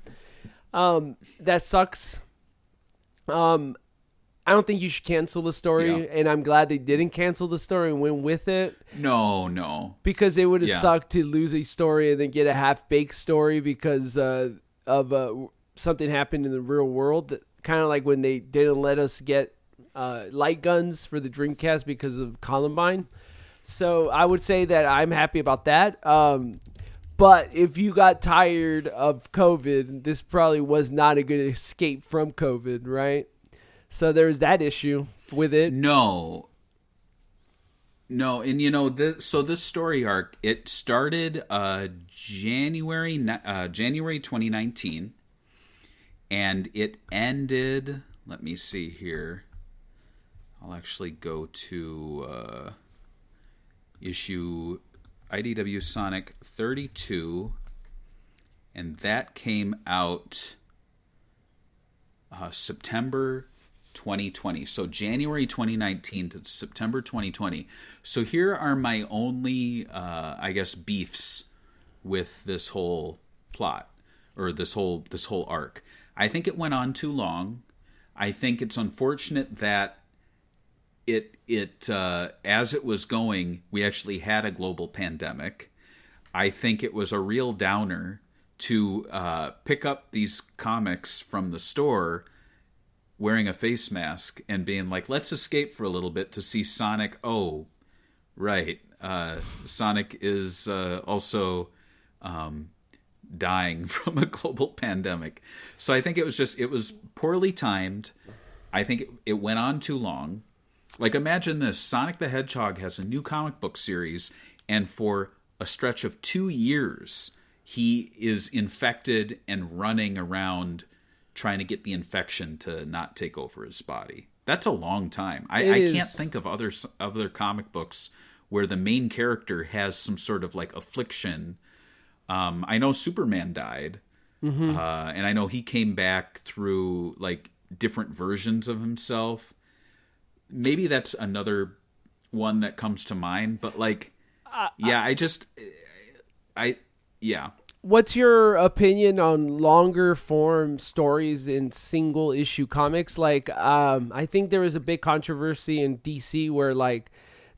That sucks. I don't think you should cancel the story, Yeah. and I'm glad they didn't cancel the story and went with it. No. Because it would have Yeah. sucked to lose a story and then get a half-baked story because of something happened in the real world. Kind of like when they didn't let us get light guns for the Dreamcast because of Columbine. So I would say that I'm happy about that. But if you got tired of COVID, this probably was not a good escape from COVID, right? So there's that issue with it. No, and so this story arc, it started January 2019, and it ended. Let me see here. I'll actually go to issue IDW Sonic 32, and that came out September 2020. So January 2019 to September 2020. So here are my only, I guess, beefs with this whole plot or this whole arc. I think it went on too long. I think it's unfortunate that it as it was going, we actually had a global pandemic. I think it was a real downer to pick up these comics from the store wearing a face mask and being like, let's escape for a little bit to see Sonic. Oh, right. Sonic is also dying from a global pandemic. So I think it was poorly timed. I think it went on too long. Like, imagine this. Sonic the Hedgehog has a new comic book series, and for a stretch of 2 years, he is infected and running around trying to get the infection to not take over his body. That's a long time. I can't think of other comic books where the main character has some sort of like affliction. I know Superman died, and I know he came back through like different versions of himself. Maybe that's another one that comes to mind, but like, yeah. What's your opinion on longer form stories in single issue comics? Like, I think there was a big controversy in DC where like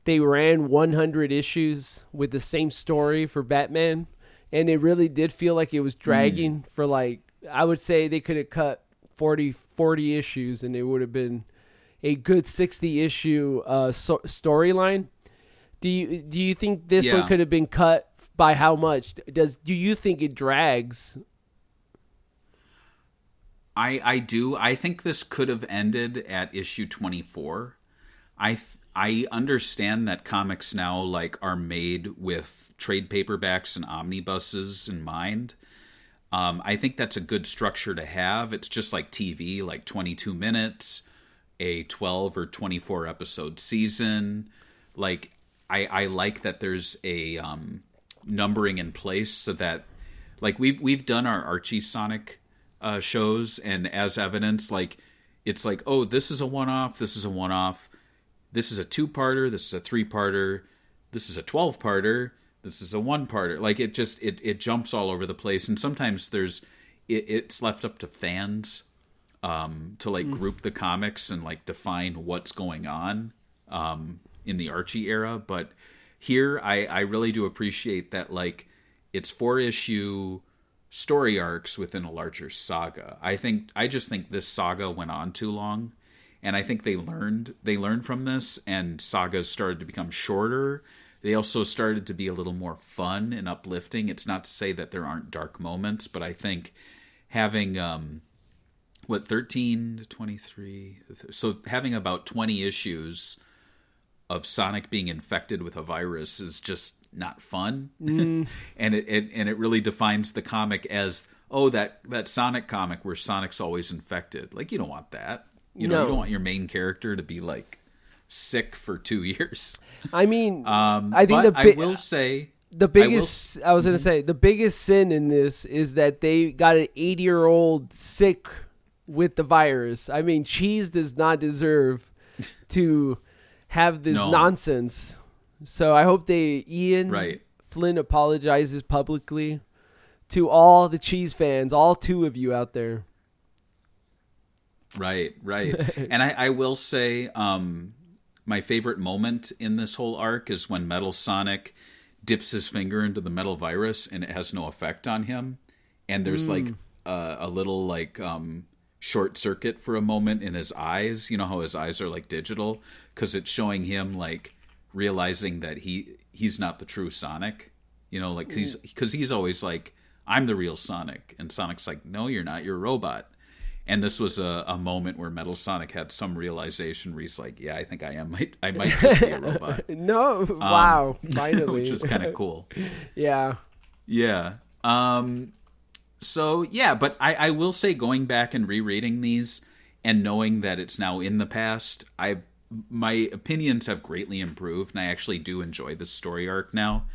they ran 100 issues with the same story for Batman, and it really did feel like it was dragging for like, I would say they could have cut 40 issues and it would have been a good 60 issue storyline. Do you think this one could have been cut by how much? Do you think it drags? I do. I think this could have ended at issue 24. I understand that comics now like are made with trade paperbacks and omnibuses in mind. I think that's a good structure to have. It's just like TV, like 22 minutes, a 12 or 24 episode season. Like I like that there's a numbering in place so that like we've done our Archie Sonic shows, and as evidence, like it's like, oh, this is a one-off, this is a one-off, this is a 2-parter, this is a 3-parter, this is a 12-parter, this is a 1-parter. Like it just it jumps all over the place, and sometimes it's left up to fans to like group the comics and like define what's going on in the Archie era. But here I really do appreciate that like it's 4-issue story arcs within a larger saga. I just think this saga went on too long, and I think they learned from this, and sagas started to become shorter. They also started to be a little more fun and uplifting. It's not to say that there aren't dark moments, but I think having 13 to 23, so having about 20 issues of Sonic being infected with a virus is just not fun. and it really defines the comic as, oh, that Sonic comic where Sonic's always infected. Like, you don't want that. You don't want your main character to be like sick for 2 years. I mean, I think I will say the biggest I was going to say the biggest sin in this is that they got an 80-year-old sick with the virus. I mean, Cheese does not deserve to have this nonsense. So I hope Ian Flynn apologizes publicly to all the Cheese fans, all 2 of you out there. Right. And I will say my favorite moment in this whole arc is when Metal Sonic dips his finger into the metal virus and it has no effect on him. And there's like a little like short circuit for a moment in his eyes. You know how his eyes are like digital? Because it's showing him like realizing that he's not the true Sonic. You know, like because he's always like, I'm the real Sonic. And Sonic's like, no, you're not. You're a robot. And this was a moment where Metal Sonic had some realization where he's like, yeah, I think I am. I might just be a robot. No. Wow. Finally. Which was kind of cool. Yeah. Yeah. So, yeah, but I will say going back and rereading these and knowing that it's now in the past, my opinions have greatly improved, and I actually do enjoy this story arc now,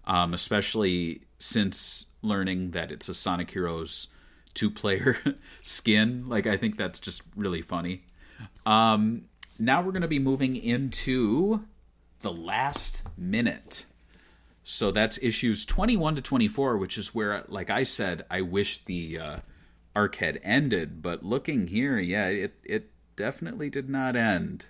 especially since learning that it's a Sonic Heroes 2-player skin. Like, I think that's just really funny. Now we're going to be moving into the last minute. So that's issues 21 to 24, which is where, like I said, I wish the arc had ended. But looking here, yeah, it definitely did not end.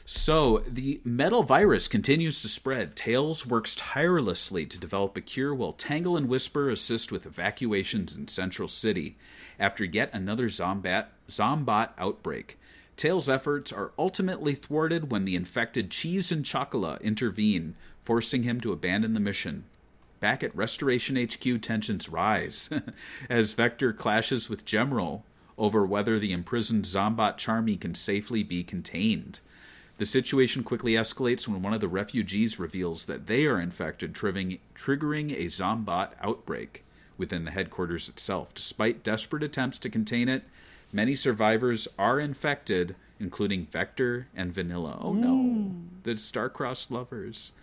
So the metal virus continues to spread. Tails works tirelessly to develop a cure while Tangle and Whisper assist with evacuations in Central City after yet another Zombot outbreak. Tails' efforts are ultimately thwarted when the infected Cheese and Chocola intervene, forcing him to abandon the mission. Back at Restoration HQ, tensions rise as Vector clashes with Gemerald over whether the imprisoned Zombot Charmy can safely be contained. The situation quickly escalates when one of the refugees reveals that they are infected, triggering a Zombot outbreak within the headquarters itself. Despite desperate attempts to contain it, many survivors are infected, including Vector and Vanilla. Oh no, the star-crossed lovers.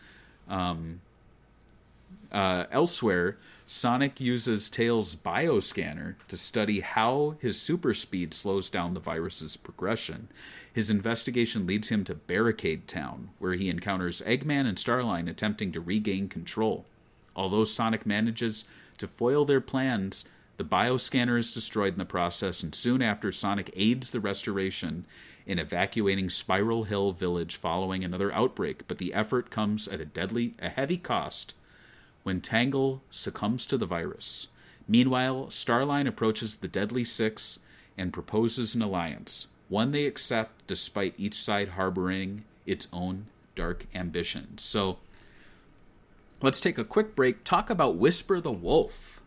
Elsewhere, Sonic uses Tails' bioscanner to study how his super speed slows down the virus's progression. His investigation leads him to Barricade Town, where he encounters Eggman and Starline attempting to regain control. Although Sonic manages to foil their plans, the bioscanner is destroyed in the process, and soon after, Sonic aids the restoration in evacuating Spiral Hill Village following another outbreak, but the effort comes at a heavy cost when Tangle succumbs to the virus. Meanwhile, Starline approaches the Deadly Six and proposes an alliance, one they accept despite each side harboring its own dark ambitions. So, let's take a quick break, talk about Whisper the Wolf.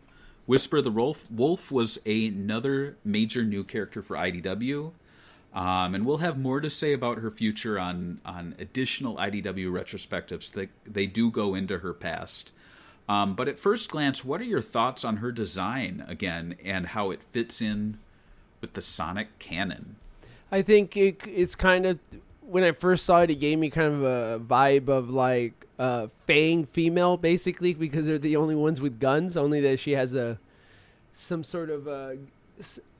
Whisper the Wolf was another major new character for IDW, and we'll have more to say about her future on additional IDW retrospectives. They do go into her past. But at first glance, what are your thoughts on her design, again, and how it fits in with the Sonic canon? I think it's kind of, when I first saw it, it gave me kind of a vibe of like Fang female, basically, because they're the only ones with guns, only that she has some sort of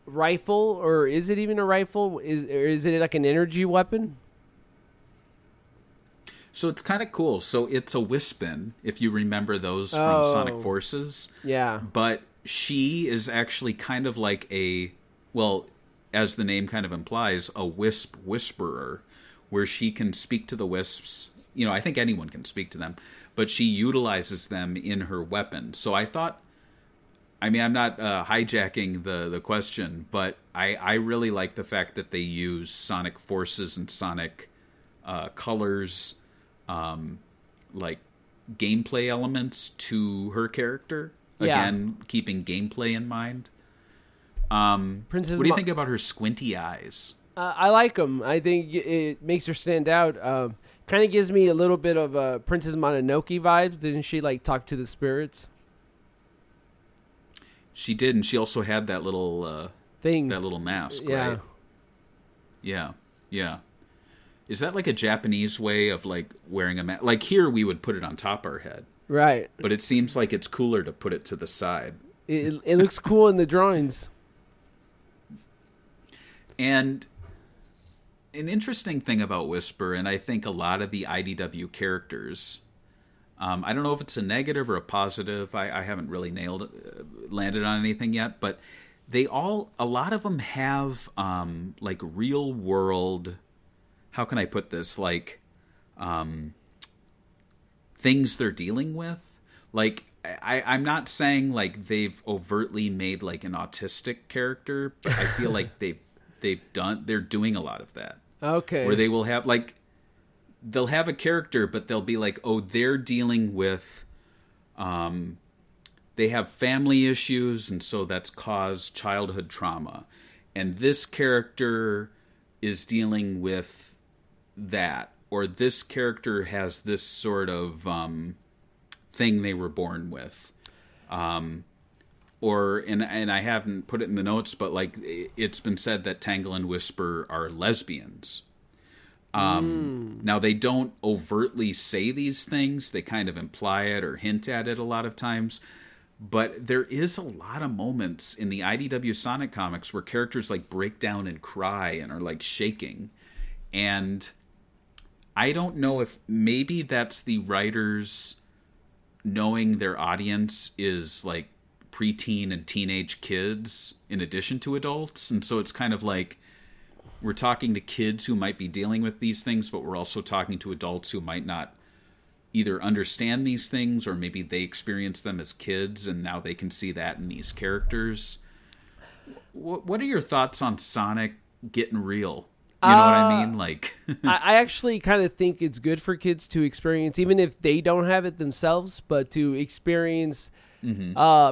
rifle, or is it even a rifle? Is it like an energy weapon? So it's kind of cool. So it's a Wispin, if you remember those from Sonic Forces. Yeah. But she is actually kind of like as the name kind of implies, a wisp whisperer, where she can speak to the wisps. You know, I think anyone can speak to them, but she utilizes them in her weapon. So I thought, I mean, I'm not hijacking the question, but I really like the fact that they use Sonic Forces and Sonic colors, like gameplay elements to her character. Again, keeping gameplay in mind. What do you think about her squinty eyes? I like them. I think it makes her stand out. Kind of gives me a little bit of Princess Mononoke vibes. Didn't she like talk to the spirits? She did, and she also had that little thing, that little mask. Yeah. Right? Yeah. Is that like a Japanese way of like wearing a mask? Like here, we would put it on top of our head, right? But it seems like it's cooler to put it to the side. It looks cool in the drawings. And an interesting thing about Whisper, and I think a lot of the IDW characters, I don't know if it's a negative or a positive. I haven't really landed on anything yet, but a lot of them have like real world, how can I put this, like things they're dealing with. Like I'm not saying like they've overtly made like an autistic character, but I feel like they're doing a lot of that. Okay. Where they will have like, they'll have a character, but they'll be like, oh, they're dealing with, they have family issues, and so that's caused childhood trauma. And this character is dealing with that. Or this character has this sort of thing they were born with. And I haven't put it in the notes, but like it's been said that Tangle and Whisper are lesbians. Now, they don't overtly say these things. They kind of imply it or hint at it a lot of times. But there is a lot of moments in the IDW Sonic comics where characters like break down and cry and are like shaking. And I don't know if maybe that's the writers knowing their audience is like preteen and teenage kids in addition to adults. And so it's kind of like we're talking to kids who might be dealing with these things, but we're also talking to adults who might not either understand these things, or maybe they experienced them as kids and now they can see that in these characters. What are your thoughts on Sonic getting real? You know what I mean? Like, I actually kind of think it's good for kids to experience, even if they don't have it themselves, but to experience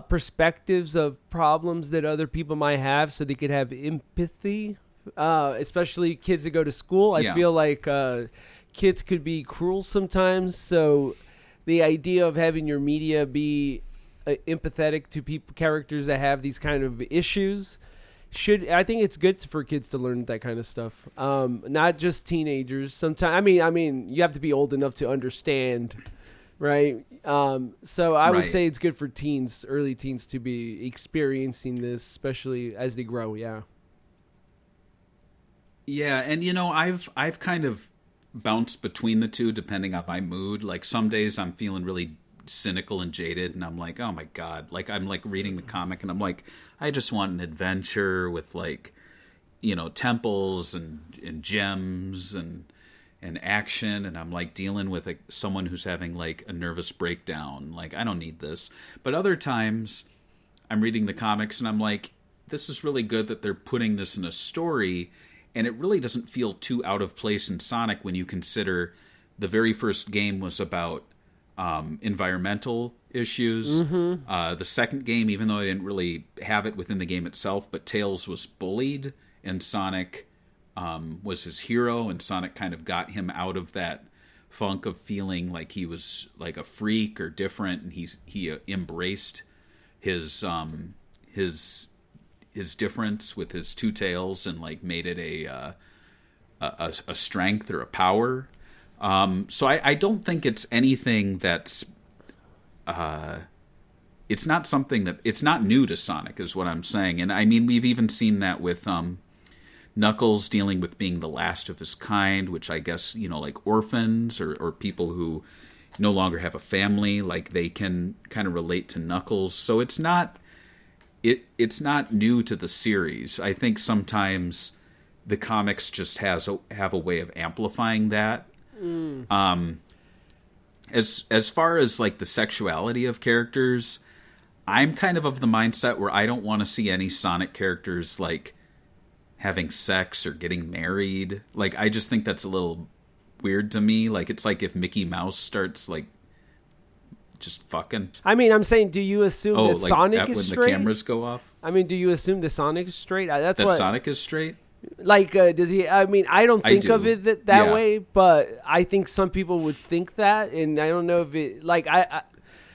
perspectives of problems that other people might have, so they could have empathy. Especially kids that go to school. I feel like kids could be cruel sometimes, so the idea of having your media be empathetic to characters that have these kind of issues, I think it's good for kids to learn that kind of stuff. Not just teenagers. Sometimes, I mean, you have to be old enough to understand, right? So I would say it's good for teens, early teens, to be experiencing this, especially as they grow. Yeah. Yeah, and you know, I've kind of bounced between the two depending on my mood. Like some days I'm feeling really cynical and jaded, and I'm like, oh my god, like I'm like reading the comic and I'm like, I just want an adventure with like, you know, temples and gems and action, and I'm like dealing with someone who's having like a nervous breakdown. Like, I don't need this. But other times I'm reading the comics and I'm like, this is really good that they're putting this in a story. And it really doesn't feel too out of place in Sonic when you consider the very first game was about environmental issues. The second game, even though I didn't really have it within the game itself, but Tails was bullied and Sonic was his hero, and Sonic kind of got him out of that funk of feeling like he was like a freak or different, and he embraced his difference with his two tails and like made it a strength or a power. So I don't think it's anything that's it's not something that it's not new to Sonic is what I'm saying. And I mean, we've even seen that with Knuckles dealing with being the last of his kind, which I guess, you know, like orphans or people who no longer have a family, like they can kind of relate to Knuckles. So it's not new to the series. I think sometimes the comics just have a way of amplifying that. As far as like the sexuality of characters, I'm kind of the mindset where I don't want to see any Sonic characters like having sex or getting married. Like, I just think that's a little weird to me. Like, it's like if Mickey Mouse starts like just fucking. I mean, I'm saying, do you assume that like Sonic is when straight? The cameras go off? I mean, do you assume that Sonic is straight? That's that what Sonic is straight? Like, does he? I mean, I don't think of it that Yeah. way, but I think some people would think that, and I don't know if it. Like, I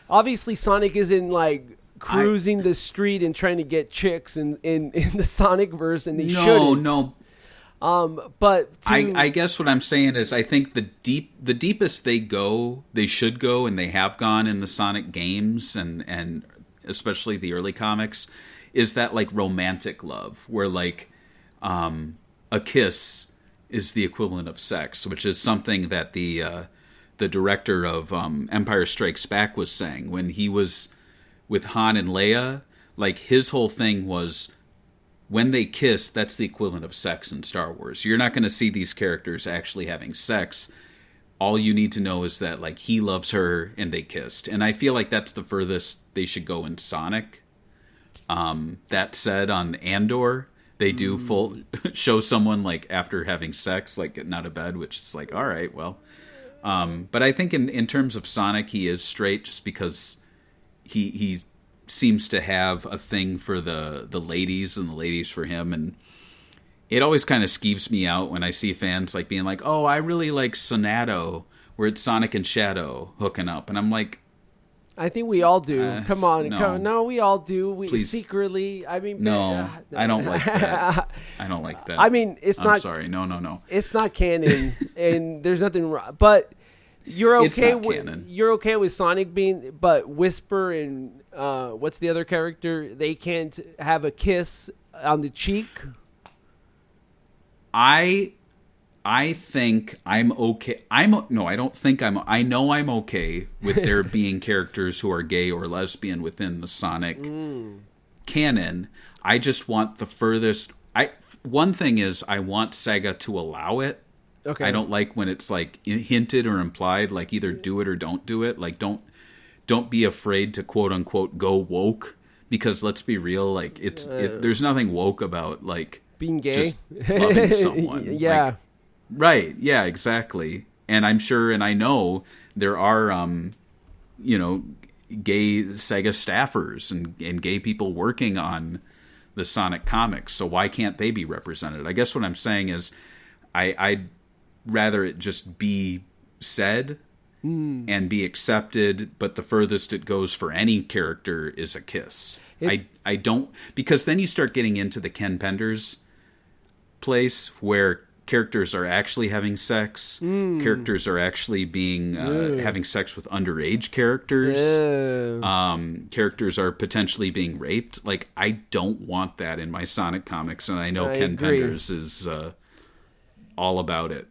obviously Sonic isn't like cruising the street and trying to get chicks in the Sonic verse, and they shouldn't. No. But I guess what I'm saying is I think the deepest they should go, and they have gone in the Sonic games and especially the early comics, is that like romantic love where like a kiss is the equivalent of sex, which is something that the director of Empire Strikes Back was saying when he was with Han and Leia. Like, his whole thing was when they kiss, that's the equivalent of sex in Star Wars. You're not going to see these characters actually having sex. All you need to know is that, like, he loves her and they kissed. And I feel like that's the furthest they should go in Sonic. That said, on Andor, they do full show someone, like, after having sex, like, getting out of bed, which is like, all right, well. But I think in terms of Sonic, he is straight just because he seems to have a thing for the ladies and the ladies for him. And it always kind of skeeves me out when I see fans like being like, oh, I really like Sonato, where it's Sonic and Shadow hooking up. And I'm like, I think we all do. Come on. no. We all do. We Please. Secretly. I mean, no, I don't like that. I don't like that. I mean, it's I'm not. sorry. No. It's not canon, and there's nothing wrong. But you're okay It's not canon. You're okay with Sonic being, but Whisper and what's the other character? They can't have a kiss on the cheek. I think I'm okay. I don't think I know I'm okay with there being characters who are gay or lesbian within the Sonic canon. I just want the furthest. One thing is I want Sega to allow it. Okay. I don't like when it's like hinted or implied, like either do it or don't do it. Like don't be afraid to quote unquote go woke, because let's be real, like there's nothing woke about like being gay, just loving someone. Yeah. Like, right. Yeah, exactly. And I'm sure, and I know there are, gay Sega staffers and gay people working on the Sonic comics. So why can't they be represented? I guess what I'm saying is I'd rather it just be said and be accepted, but the furthest it goes for any character is a kiss. I don't, because then you start getting into the Ken Penders place where characters are actually having sex. Characters are actually being having sex with underage characters. Characters are potentially being raped. Like, I don't want that in my Sonic comics, and I know Ken Penders is all about it.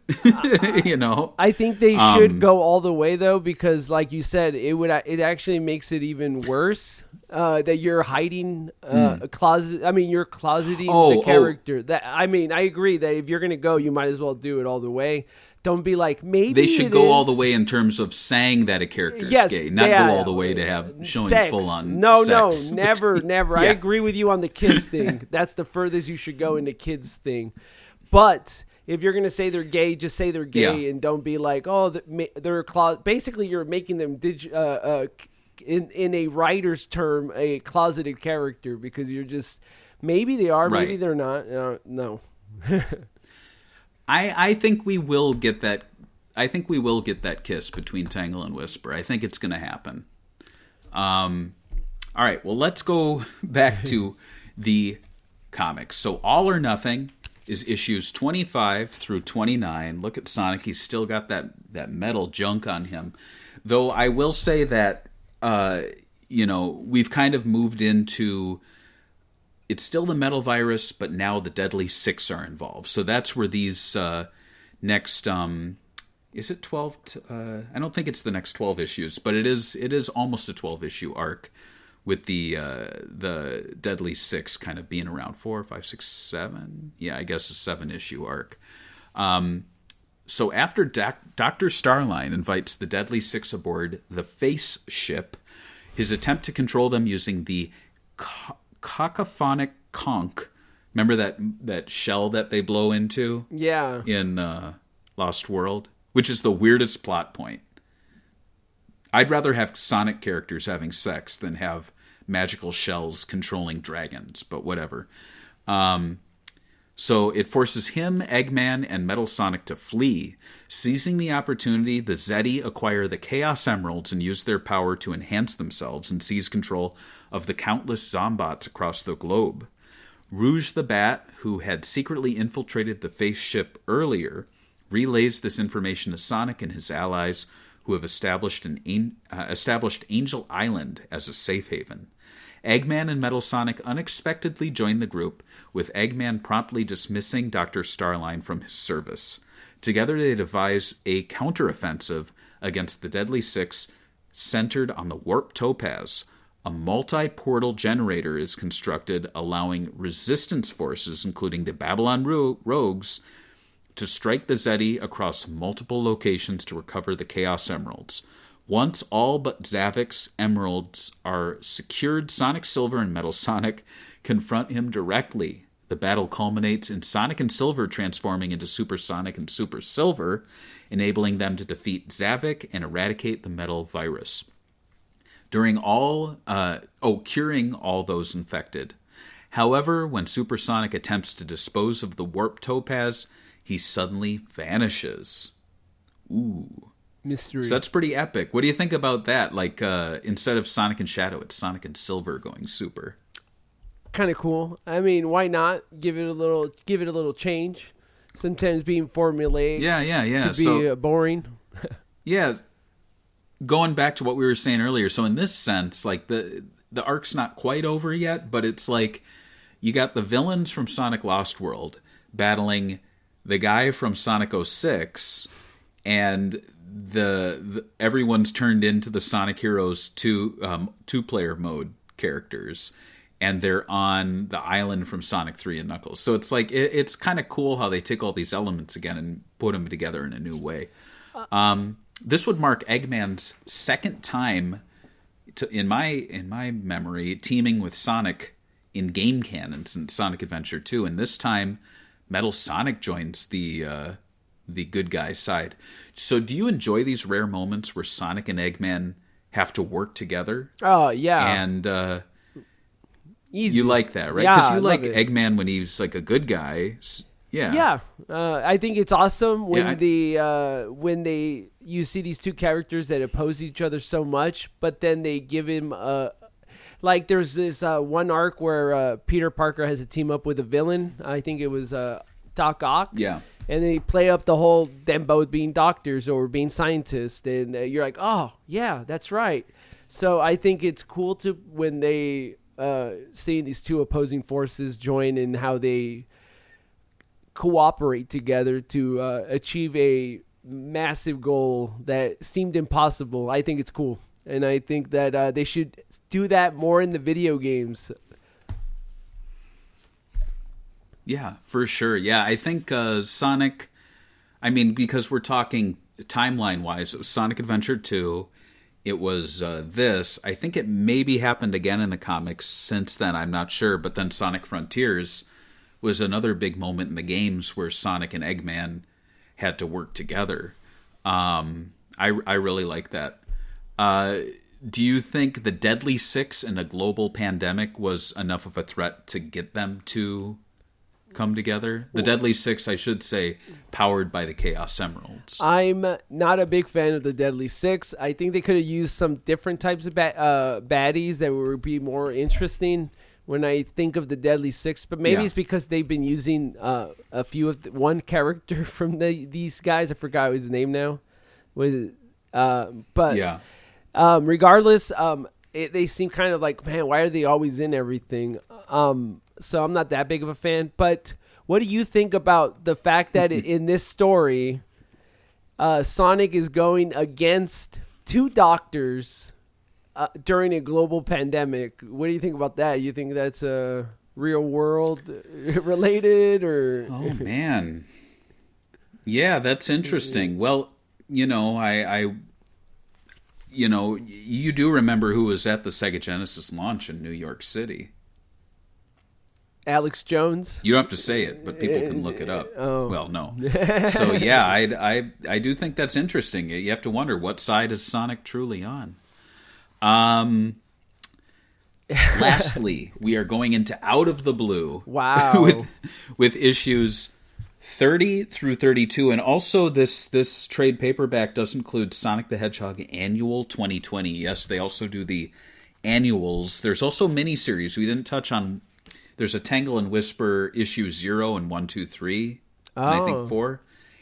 I think they should go all the way though, because like you said, it actually makes it even worse. That you're hiding a closet. I mean, you're closeting the character. That I agree that if you're gonna go, you might as well do it all the way. Don't be like, maybe they should go all the way in terms of saying that a character is gay, not go all the way to have showing sex. Full on. No, sex. never. Yeah. I agree with you on the kiss thing. That's the furthest you should go in the kids thing. But if you're gonna say they're gay, just say they're gay, and don't be like, oh, they're basically you're making them in a writer's term, a closeted character, because you're just, maybe they are, maybe they're not. No. I think we will get that. I think we will get that kiss between Tangle and Whisper. I think it's going to happen. All right. Well, let's go back to the comics. So, All or Nothing is issues 25 through 29. Look at Sonic; he's still got that metal junk on him. Though I will say that we've kind of moved into, it's still the metal virus, but now the Deadly Six are involved. So that's where these next, is it 12? I don't think it's the next 12 issues, but it is almost a 12-issue arc with the Deadly Six kind of being around 4, 5, 6, 7. Yeah, I guess a 7-issue arc. So after Dr. Starline invites the Deadly Six aboard the Face Ship, his attempt to control them using the cacophonic conch, remember that shell that they blow into? Yeah. In Lost World, which is the weirdest plot point. I'd rather have Sonic characters having sex than have magical shells controlling dragons, but whatever. So it forces him, Eggman, and Metal Sonic to flee. Seizing the opportunity, the Zeddy acquire the Chaos Emeralds and use their power to enhance themselves and seize control of the countless Zombots across the globe. Rouge the Bat, who had secretly infiltrated the Face Ship earlier, relays this information to Sonic and his allies, who have established Angel Island as a safe haven. Eggman and Metal Sonic unexpectedly join the group, with Eggman promptly dismissing Dr. Starline from his service. Together they devise a counteroffensive against the Deadly Six centered on the Warp Topaz, A multi-portal generator is constructed, allowing resistance forces, including the Babylon rogues, to strike the Zeti across multiple locations to recover the Chaos Emeralds. Once all but Zavik's emeralds are secured, Sonic Silver and Metal Sonic confront him directly. The battle culminates in Sonic and Silver transforming into Super Sonic and Super Silver, enabling them to defeat Zavik and eradicate the metal virus. Curing all those infected. However, when Super Sonic attempts to dispose of the Warp Topaz, he suddenly vanishes. Ooh. Mystery. So that's pretty epic. What do you think about that? Like, instead of Sonic and Shadow, it's Sonic and Silver going super. Kind of cool. I mean, why not give it a little change? Sometimes being formulaic, yeah, could be boring. Yeah, going back to what we were saying earlier. So in this sense, like the arc's not quite over yet, but it's like you got the villains from Sonic Lost World battling the guy from Sonic 06, and the everyone's turned into the Sonic Heroes two-player mode characters, and they're on the island from Sonic 3 and Knuckles. So it's like it's kind of cool how they take all these elements again and put them together in a new way. This would mark Eggman's second time, in my memory, teaming with Sonic in game canon since Sonic Adventure 2, and this time Metal Sonic joins the good guy side. So do you enjoy these rare moments where Sonic and Eggman have to work together? Oh, yeah. And Easy. You like that, right? Yeah, Because you I like love it. Eggman when he's like a good guy. Yeah. Yeah. I think it's awesome when Yeah, you see these two characters that oppose each other so much, but then they give him like there's this one arc where Peter Parker has to team up with a villain. I think it was Doc Ock. Yeah. And they play up the whole them both being doctors or being scientists, and you're like, oh yeah, that's right. So I think it's cool to when they seeing these two opposing forces join and how they cooperate together to achieve a massive goal that seemed impossible. I think it's cool, and I think that they should do that more in the video games. Yeah, for sure. Yeah, I think Sonic, I mean, because we're talking timeline-wise, it was Sonic Adventure 2, it was this. I think it maybe happened again in the comics since then, I'm not sure, but then Sonic Frontiers was another big moment in the games where Sonic and Eggman had to work together. I really like that. Do you think the Deadly Six in a global pandemic was enough of a threat to get them to come together? The Deadly Six, I should say, powered by the Chaos Emeralds. I'm not a big fan of the Deadly Six. I think they could have used some different types of baddies that would be more interesting when I think of the Deadly Six. But maybe it's because they've been using a few of one character from these guys. I forgot his name now. Regardless, they seem kind of like, man, why are they always in everything? So I'm not that big of a fan. But what do you think about the fact that in this story, Sonic is going against two doctors during a global pandemic? What do you think about that? You think that's real world related, or? Oh man, yeah, that's interesting. Well, you know, you do remember who was at the Sega Genesis launch in New York City. Alex Jones. You don't have to say it, but people can look it up. Oh. Well, no. So yeah, I do think that's interesting. You have to wonder, what side is Sonic truly on? Lastly, we are going into Out of the Blue. Wow. with issues 30 through 32, and also this trade paperback does include Sonic the Hedgehog Annual 2020. Yes, they also do the annuals. There's also miniseries we didn't touch on. There's a Tangle and Whisper issue 0 and 1, 2, 3, and I think 4,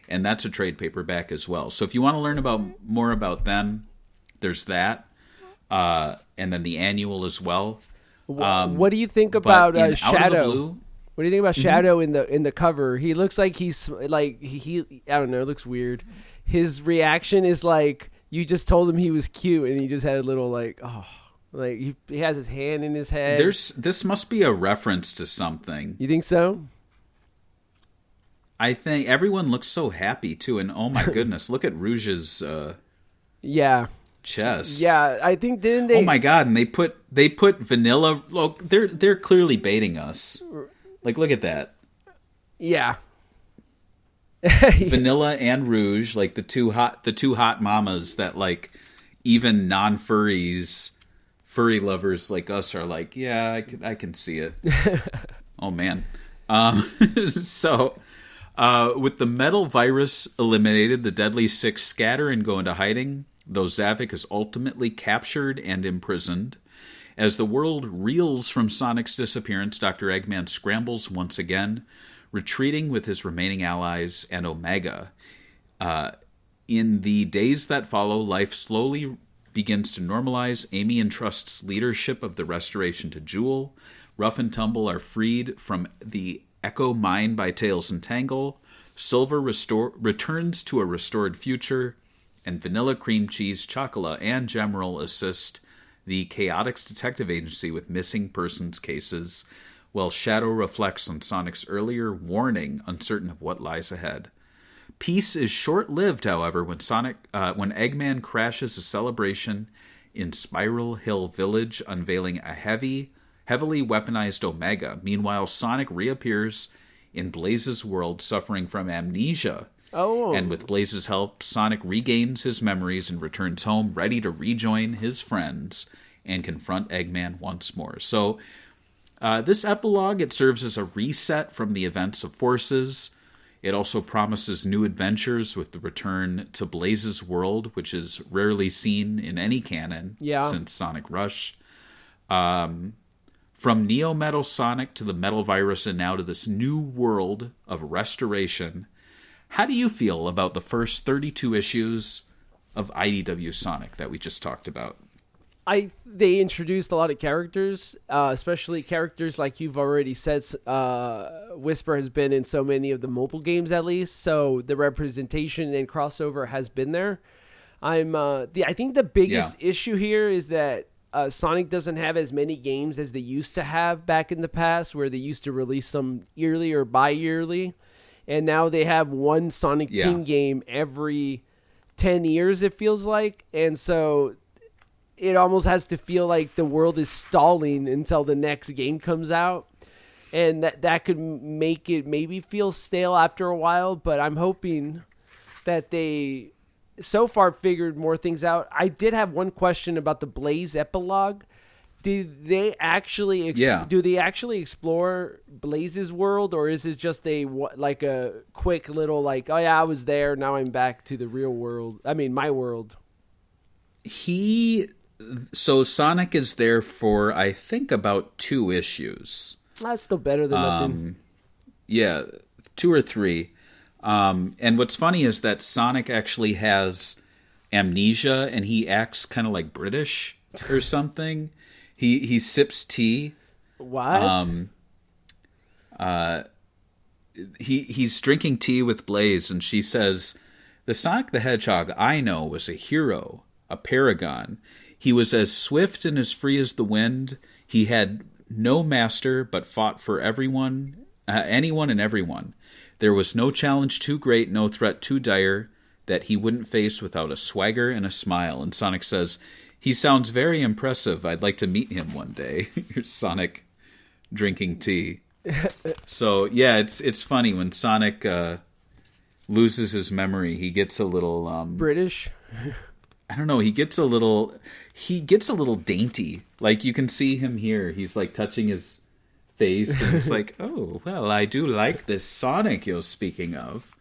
and that's a trade paperback as well. So if you want to learn more about them, there's that, and then the annual as well. What do you think about Shadow? What do you think about Shadow in the cover? He looks like he's like he I don't know, it looks weird. His reaction is like you just told him he was cute and he just had a little like, oh, Like he has his hand in his head. This must be a reference to something. You think so? I think everyone looks so happy too, and oh my goodness, look at Rouge's chest. Yeah, I think didn't they? Oh my god, and they put vanilla. Look, they're clearly baiting us. Like, look at that. Yeah. Vanilla and Rouge, like the two hot mamas that like even furry lovers like us are like, yeah, I can see it. Oh man. So with the metal virus eliminated, the Deadly Six scatter and go into hiding, though Zavik is ultimately captured and imprisoned. As the world reels from Sonic's disappearance, Dr. Eggman scrambles once again, retreating with his remaining allies and Omega. In the days that follow, life slowly begins to normalize. Amy entrusts leadership of the restoration to Jewel. Rough and Tumble are freed from the Echo Mine by Tails and Tangle. Silver returns to a restored future. And Vanilla, Cream Cheese, Chocola, and Gemerald assist the Chaotix Detective Agency with missing persons cases, while Shadow reflects on Sonic's earlier warning, uncertain of what lies ahead. Peace is short-lived, however, when Eggman crashes a celebration in Spiral Hill Village, unveiling a heavily weaponized Omega. Meanwhile, Sonic reappears in Blaze's world, suffering from amnesia. Oh. And with Blaze's help, Sonic regains his memories and returns home, ready to rejoin his friends and confront Eggman once more. So, this epilogue, it serves as a reset from the events of Forces. It also promises new adventures with the return to Blaze's world, which is rarely seen in any canon since Sonic Rush. From Neo Metal Sonic to the Metal Virus and now to this new world of restoration. How do you feel about the first 32 issues of IDW Sonic that we just talked about? They introduced a lot of characters, especially characters like you've already said. Whisper has been in so many of the mobile games, at least, so the representation and crossover has been there. I think the biggest issue here is that Sonic doesn't have as many games as they used to have back in the past, where they used to release them yearly or bi-yearly, and now they have one Sonic Team game every 10 years, it feels like, and so it almost has to feel like the world is stalling until the next game comes out. And that could make it maybe feel stale after a while, but I'm hoping that they so far figured more things out. I did have one question about the Blaze epilogue. Did they actually do they actually explore Blaze's world, or is it just a quick little like, oh yeah, I was there, now I'm back to the real world. I mean, my world. So Sonic is there for, I think, about 2 issues. That's still better than nothing. Yeah, 2 or 3. And what's funny is that Sonic actually has amnesia, and he acts kind of like British or something. He sips tea. What? He's drinking tea with Blaze, and she says, "The Sonic the Hedgehog I know was a hero, a paragon. He was as swift and as free as the wind. He had no master, but fought for anyone and everyone. There was no challenge too great, no threat too dire, that he wouldn't face without a swagger and a smile." And Sonic says, "He sounds very impressive. I'd like to meet him one day." Here's Sonic drinking tea. So, yeah, it's funny. When Sonic loses his memory, he gets a little... British? I don't know. He gets a little dainty. Like, you can see him here. He's like touching his face, and it's like, "Oh, well, I do like this Sonic you're speaking of."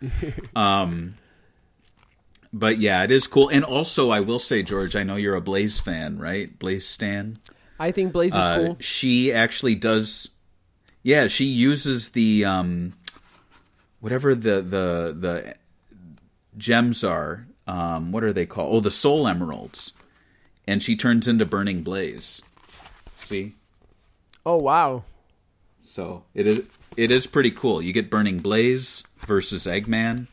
But yeah, it is cool. And also, I will say, George, I know you're a Blaze fan, right? Blaze stan. I think Blaze is cool. She actually does. Yeah, she uses the whatever the gems are. What are they called? Oh, the Soul Emeralds. And she turns into Burning Blaze. See? Oh, wow. So it is pretty cool. You get Burning Blaze versus Eggman.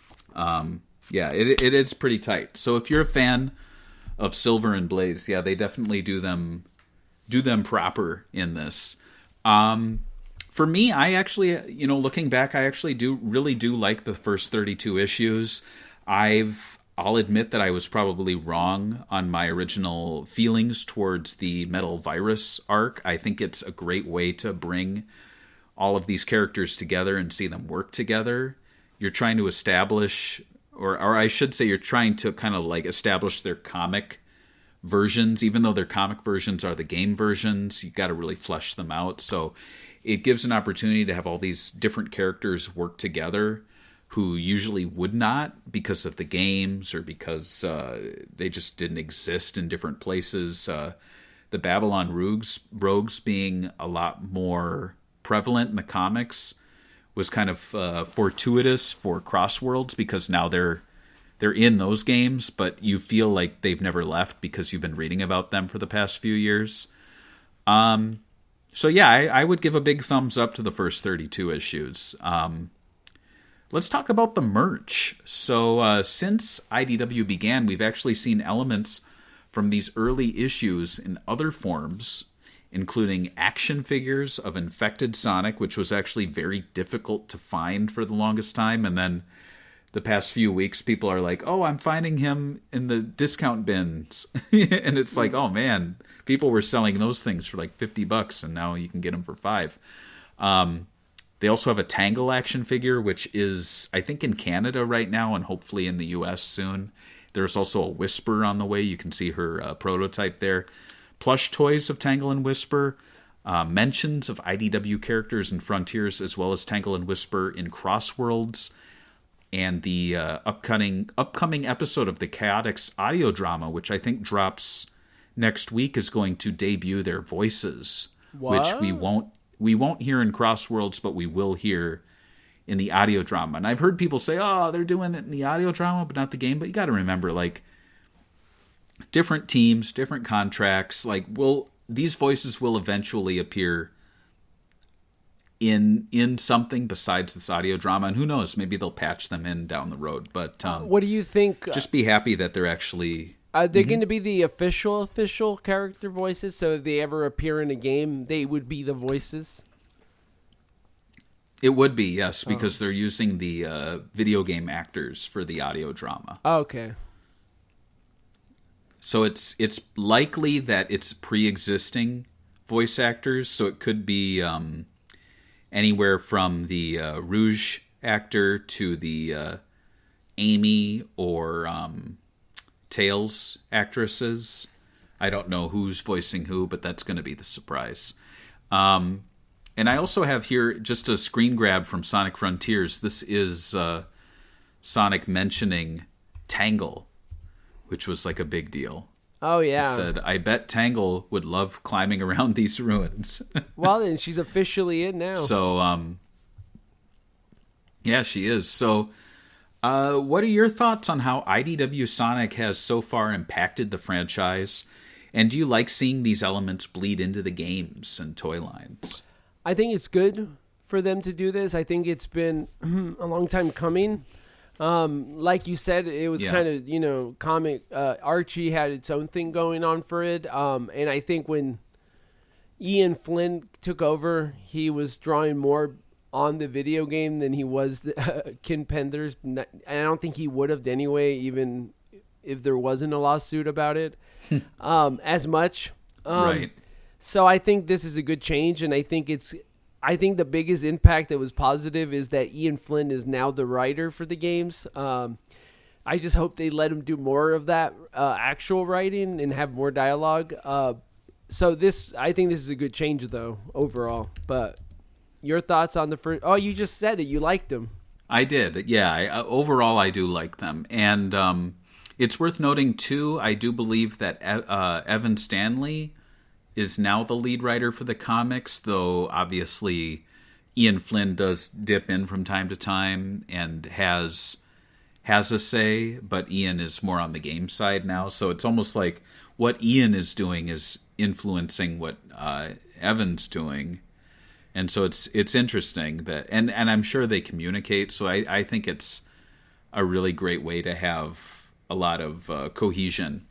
Yeah, it is pretty tight. So if you're a fan of Silver and Blaze, yeah, they definitely do them do them proper in this. For me, I actually, looking back, I actually really do like the first 32 issues. I'll admit that I was probably wrong on my original feelings towards the Metal Virus arc. I think it's a great way to bring all of these characters together and see them work together. You're trying to establish, or I should say, you're trying to kind of like establish their comic versions. Even though their comic versions are the game versions, you got to really flesh them out. So it gives an opportunity to have all these different characters work together who usually would not because of the games or because they just didn't exist in different places. The Babylon Rogues being a lot more prevalent in the comics was kind of fortuitous for Crossworlds because now they're in those games, but you feel like they've never left because you've been reading about them for the past few years. So yeah, I would give a big thumbs up to the first 32 issues. Let's talk about the merch. So since IDW began, we've actually seen elements from these early issues in other forms, including action figures of infected Sonic, which was actually very difficult to find for the longest time. And then the past few weeks, people are like, oh, I'm finding him in the discount bins. And it's like, oh man, people were selling those things for like $50, and now you can get them for $5. They also have a Tangle action figure, which is, I think, in Canada right now and hopefully in the US soon. There's also a Whisper on the way. You can see her prototype there. Plush toys of Tangle and Whisper. Mentions of IDW characters in Frontiers, as well as Tangle and Whisper in Crossworlds. And the upcoming episode of the Chaotix audio drama, which I think drops next week, is going to debut their voices. What? Which we won't hear in Crossworlds, but we will hear in the audio drama. And I've heard people say, oh, they're doing it in the audio drama, but not the game. But you got to remember, like, different teams, different contracts. Like, these voices will eventually appear in something besides this audio drama. And who knows, maybe they'll patch them in down the road. But what do you think? Just be happy that they're actually... Are they going to be the official character voices? So if they ever appear in a game, they would be the voices? It would be, yes, because they're using the video game actors for the audio drama. Oh, okay. So it's likely that it's pre-existing voice actors, so it could be anywhere from the Rouge actor to the Amy or... Tails actresses. I don't know who's voicing who, but that's going to be the surprise. And I also have here just a screen grab from Sonic Frontiers. This is Sonic mentioning Tangle, which was like a big deal. Oh, yeah. He said, I bet Tangle would love climbing around these ruins. Well, then she's officially in now. So, yeah, she is. So... what are your thoughts on how IDW Sonic has so far impacted the franchise? And do you like seeing these elements bleed into the games and toy lines? I think it's good for them to do this. I think it's been a long time coming. Like you said, it was kind of, comic. Archie had its own thing going on for it. And I think when Ian Flynn took over, he was drawing more on the video game than he was Ken Penders, and I don't think he would have anyway, even if there wasn't a lawsuit about it as much. Right. So I think this is a good change, and I think the biggest impact that was positive is that Ian Flynn is now the writer for the games. I just hope they let him do more of that actual writing and have more dialogue. So I think this is a good change though overall, but. Your thoughts on the first... Oh, you just said it. You liked them. I did. Yeah. Overall, I do like them. And it's worth noting, too, I do believe that Evan Stanley is now the lead writer for the comics, though obviously Ian Flynn does dip in from time to time and has a say, but Ian is more on the game side now. So it's almost like what Ian is doing is influencing what Evan's doing. And so it's interesting that, and I'm sure they communicate. So I think it's a really great way to have a lot of cohesion.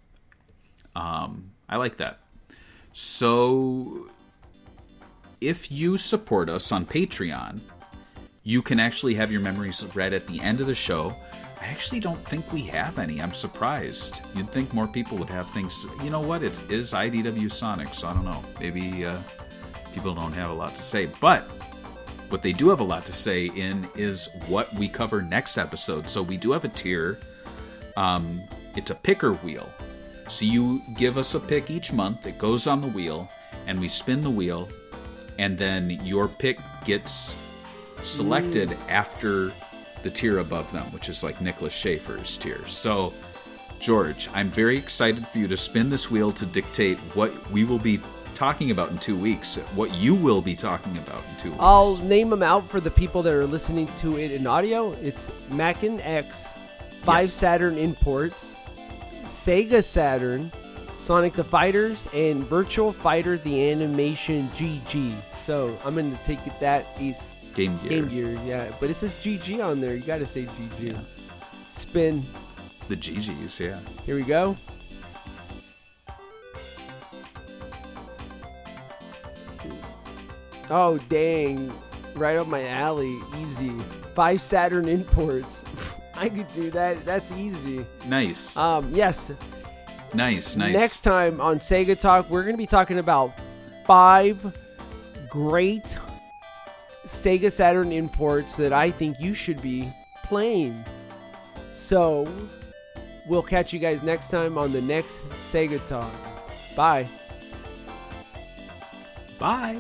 I like that. So if you support us on Patreon, you can actually have your memories read at the end of the show. I actually don't think we have any. I'm surprised. You'd think more people would have things. You know what? It is IDW Sonic, so I don't know. Maybe people don't have a lot to say. But what they do have a lot to say in is what we cover next episode. So we do have a tier. It's a picker wheel. So you give us a pick each month. It goes on the wheel, and we spin the wheel, and then your pick gets selected after the tier above them, which is like Nicholas Schaefer's tier. So, George, I'm very excited for you to spin this wheel to dictate what we will be talking about in 2 weeks, what you will be talking about in 2 weeks. I'll name them out for the people that are listening to it in audio. It's Mackin X, 5 Yes. Saturn imports, Sega Saturn, Sonic the Fighters, and Virtual Fighter the Animation GG. So I'm going to take it that is Game Gear. Yeah. But it says GG on there. You got to say GG. Yeah. Spin. The GGs, yeah. Here we go. Oh, dang. Right up my alley. Easy. 5 Saturn imports. I could do that. That's easy. Nice. Yes. Nice. Next time on Sega Talk, we're going to be talking about 5 great Sega Saturn imports that I think you should be playing. So, we'll catch you guys next time on the next Sega Talk. Bye. Bye.